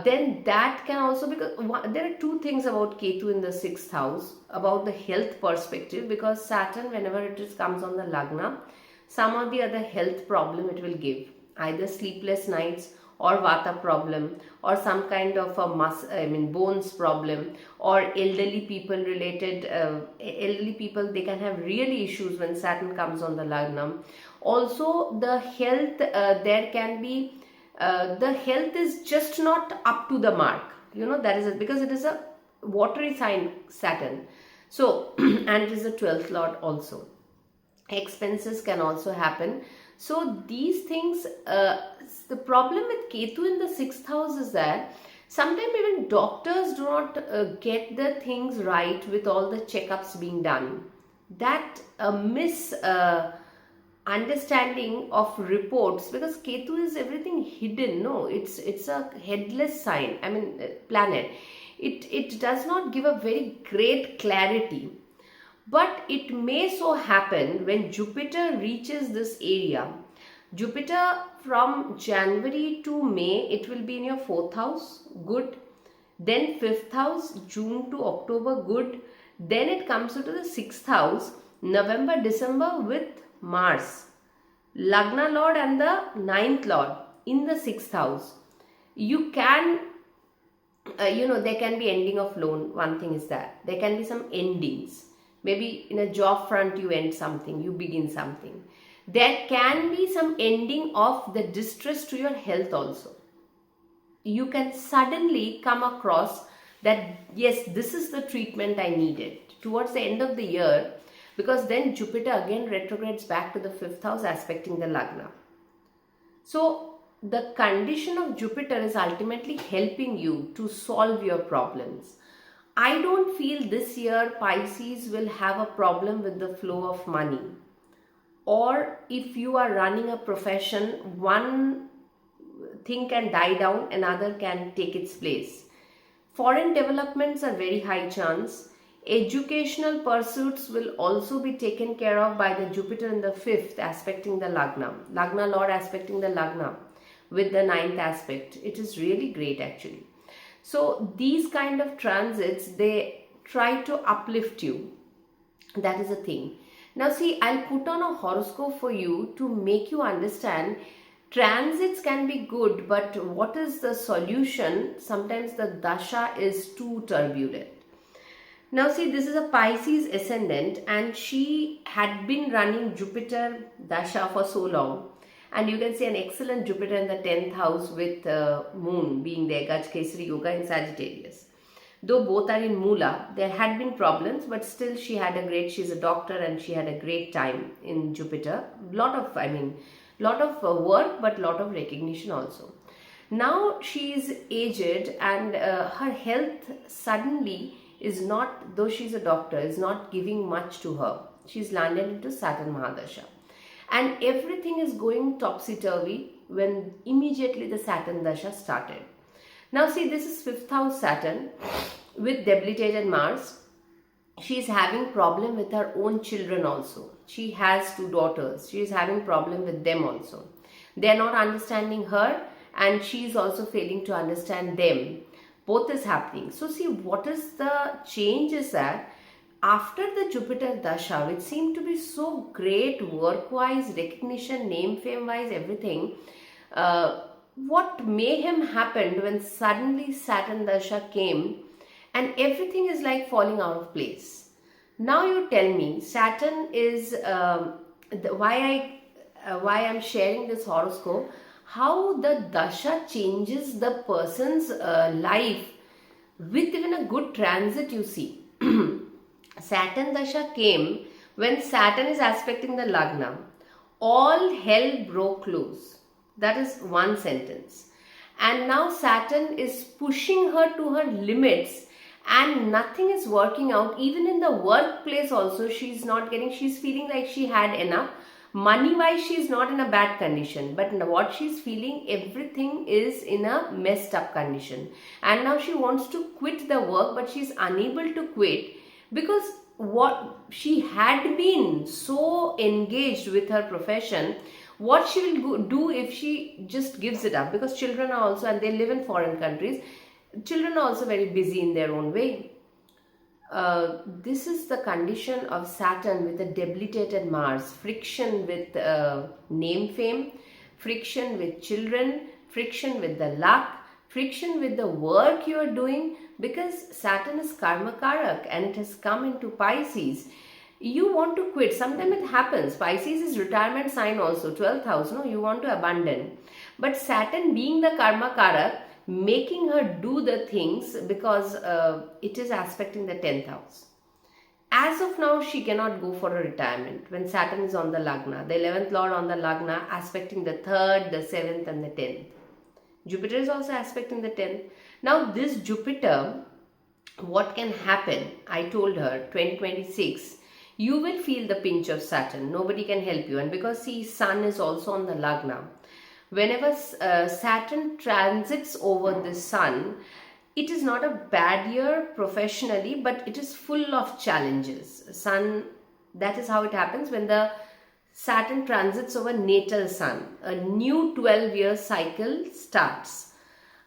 then that can also, because there are two things about Ketu in the sixth house about the health perspective, because Saturn, whenever it is comes on the Lagna, some or the other health problem it will give, either sleepless nights or vata problem, or some kind of a bones problem, or elderly people related, elderly people, they can have really issues when Saturn comes on the Lagna. Also the health, there can be the health is just not up to the mark, that is it, because it is a watery sign, Saturn. So and it is a 12th lord also. Expenses can also happen. So these things, the problem with Ketu in the sixth house is that sometimes even doctors do not get the things right with all the checkups being done. That miss understanding of reports, because Ketu is everything hidden. No, it's a headless sign, planet. It does not give a very great clarity. But it may so happen when Jupiter reaches this area. Jupiter from January to May, it will be in your fourth house, good. Then fifth house, June to October, good. Then it comes into the sixth house, November, December with Mars, Lagna Lord and the ninth Lord in the sixth house. You can, there can be ending of loan. One thing is that there can be some endings. Maybe in a job front you end something, you begin something. There can be some ending of the distress to your health also. You can suddenly come across that, yes, this is the treatment I needed towards the end of the year, because then Jupiter again retrogrades back to the fifth house aspecting the Lagna. So the condition of Jupiter is ultimately helping you to solve your problems. I don't feel this year Pisces will have a problem with the flow of money. Or if you are running a profession, one thing can die down, another can take its place. Foreign developments are very high chance. Educational pursuits will also be taken care of by the Jupiter in the fifth aspecting the Lagna. Lagna Lord aspecting the Lagna with the ninth aspect. It is really great actually. So these kind of transits, they try to uplift you. That is a thing. Now see, I'll put on a horoscope for you to make you understand transits can be good, but what is the solution? Sometimes the dasha is too turbulent. Now see, this is a Pisces ascendant and she had been running Jupiter dasha for so long. And you can see an excellent Jupiter in the 10th house with moon being there, Gajkesari Yoga in Sagittarius. Though both are in Mula, there had been problems, but still she's a doctor and she had a great time in Jupiter. Lot of work, but lot of recognition also. Now she is aged and her health suddenly is not, though she's a doctor, is not giving much to her. She's landed into Saturn Mahadasha. And everything is going topsy-turvy when immediately the Saturn Dasha started. Now see, this is 5th house Saturn with debilitated Mars. She is having problem with her own children also. She has 2 daughters. She is having problem with them also. They are not understanding her and she is also failing to understand them. Both is happening. So see, what is the change is that after the Jupiter Dasha, which seemed to be so great work-wise, recognition, name, fame-wise, everything, what mayhem happened when suddenly Saturn Dasha came and everything is like falling out of place. Now you tell me, Saturn is, why I'm sharing this horoscope, how the Dasha changes the person's life with even a good transit, you see. Saturn Dasha came when Saturn is aspecting the Lagna. All hell broke loose. That is one sentence. And now Saturn is pushing her to her limits and nothing is working out. Even in the workplace also, she's feeling like she had enough. Money wise, she's not in a bad condition. But what she's feeling, everything is in a messed up condition. And now she wants to quit the work, but she's unable to quit. Because what she had been so engaged with her profession, What she will do if she just gives it up, because children are also, and they live in foreign countries, children are also very busy in their own way. This is the condition of Saturn with a debilitated Mars, friction with name fame, friction with children, friction with the luck, friction with the work you are doing, because Saturn is karma karak and it has come into Pisces. You want to quit. Sometimes it happens. Pisces is retirement sign also, 12th house. No, you want to abandon. But Saturn being the karma karak, making her do the things because it is aspecting the 10th house. As of now, she cannot go for a retirement when Saturn is on the Lagna. The 11th Lord on the Lagna aspecting the 3rd, the 7th and the 10th. Jupiter is also aspecting the 10th. Now this Jupiter, what can happen? I told her 2026, you will feel the pinch of Saturn. Nobody can help you. And because see, Sun is also on the Lagna. Whenever Saturn transits over the Sun, it is not a bad year professionally, but it is full of challenges. Sun, that is how it happens when the Saturn transits over natal Sun. A new 12-year cycle starts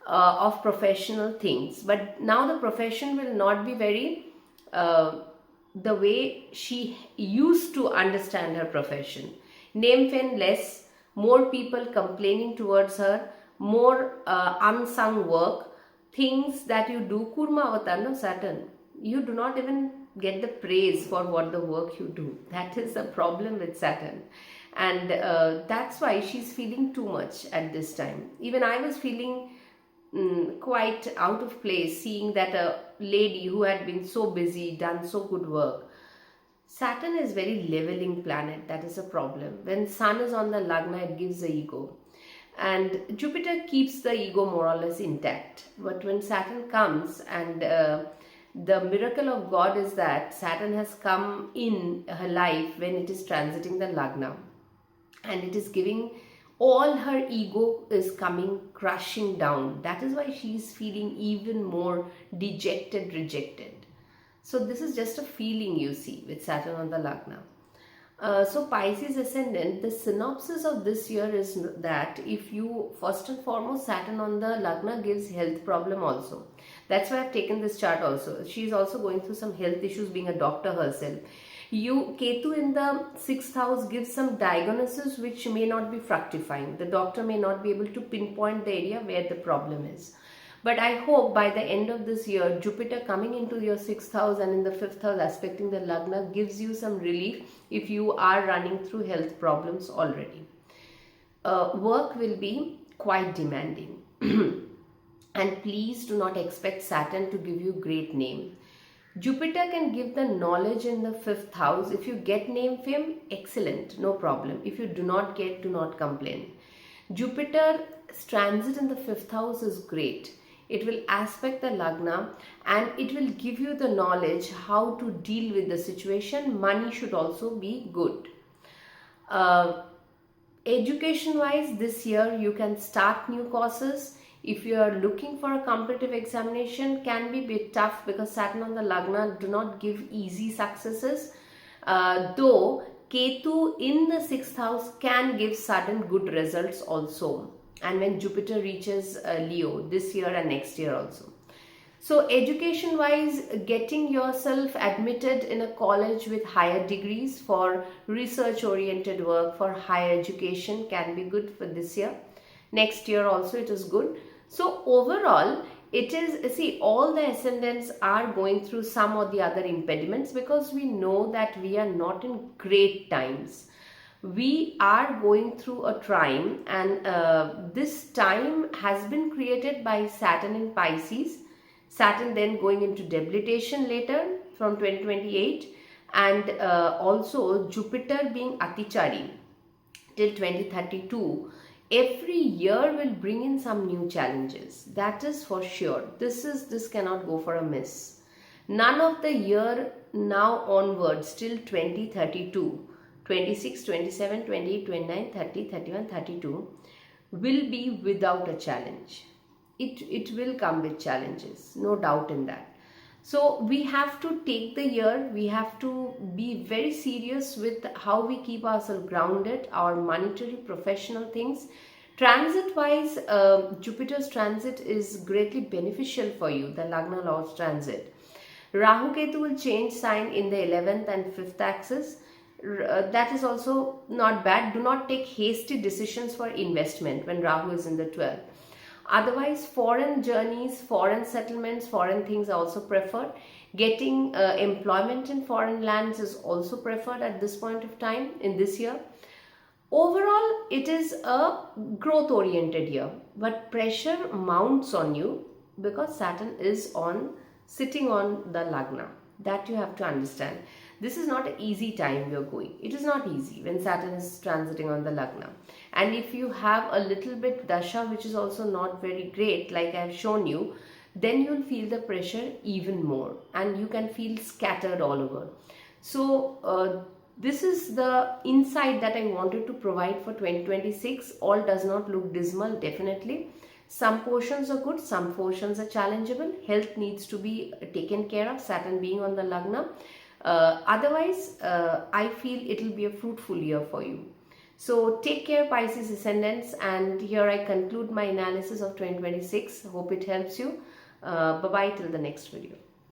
of professional things. But now the profession will not be very the way she used to understand her profession. Name fame less, more people complaining towards her, more unsung work, things that you do. Kurma avatar, no, Saturn. You do not even get the praise for what the work you do. That is the problem with Saturn. And that's why she's feeling too much at this time. Even I was feeling quite out of place seeing that a lady who had been so busy, done so good work. Saturn is very leveling planet. That is a problem. When Sun is on the Lagna, it gives the ego. And Jupiter keeps the ego more or less intact. But when Saturn comes, and the miracle of God is that Saturn has come in her life when it is transiting the Lagna. And it is giving, all her ego is coming crushing down. That is why she is feeling even more dejected, rejected. So this is just a feeling you see with Saturn on the Lagna. So Pisces ascendant, the synopsis of this year is that if you, first and foremost, Saturn on the Lagna gives health problem also. That's why I've taken this chart also. She's also going through some health issues, being a doctor herself. Ketu in the 6th house gives some diagnosis which may not be fructifying. The doctor may not be able to pinpoint the area where the problem is. But I hope by the end of this year, Jupiter coming into your 6th house and in the 5th house aspecting the Lagna gives you some relief if you are running through health problems already. Work will be quite demanding. And please do not expect Saturn to give you great name. Jupiter can give the knowledge in the 5th house. If you get name fame, excellent, no problem. If you do not get, do not complain. Jupiter's transit in the 5th house is great. It will aspect the Lagna and it will give you the knowledge how to deal with the situation. Money should also be good. Education wise, this year you can start new courses. If you are looking for a competitive examination, can be a bit tough because Saturn on the Lagna do not give easy successes. Though Ketu in the 6th house can give sudden good results also. And when Jupiter reaches Leo this year and next year also. So education wise, getting yourself admitted in a college with higher degrees for research oriented work, for higher education can be good for this year. Next year also it is good. So overall, it is, see, all the ascendants are going through some or the other impediments because we know that we are not in great times. We are going through a time, and this time has been created by Saturn in Pisces. Saturn then going into debilitation later from 2028, and also Jupiter being Atichari till 2032. Every year will bring in some new challenges. That is for sure. This cannot go for a miss. None of the year now onwards till 2032. 26, 27, 28, 29, 30, 31, 32 will be without a challenge. It will come with challenges, no doubt in that. So we have to take the year, we have to be very serious with how we keep ourselves grounded, our monetary, professional things. Transit wise, Jupiter's transit is greatly beneficial for you, the Lagna Lord's transit. Rahu Ketu will change sign in the 11th and 5th axis. That is also not bad. Do not take hasty decisions for investment when Rahu is in the 12th. Otherwise, foreign journeys, foreign settlements, foreign things are also preferred. Getting employment in foreign lands is also preferred at this point of time in this year. Overall, it is a growth oriented year, but pressure mounts on you because Saturn is on sitting on the Lagna. That you have to understand. This is not an easy time we are going. It is not easy when Saturn is transiting on the Lagna. And if you have a little bit dasha which is also not very great, like I have shown you, then you'll feel the pressure even more and you can feel scattered all over. So this is the insight that I wanted to provide for 2026. All does not look dismal, definitely. Some portions are good, some portions are challengeable. Health needs to be taken care of, Saturn being on the Lagna. Otherwise, I feel it will be a fruitful year for you. So take care, Pisces ascendants, and here I conclude my analysis of 2026. Hope it helps you. Bye-bye till the next video.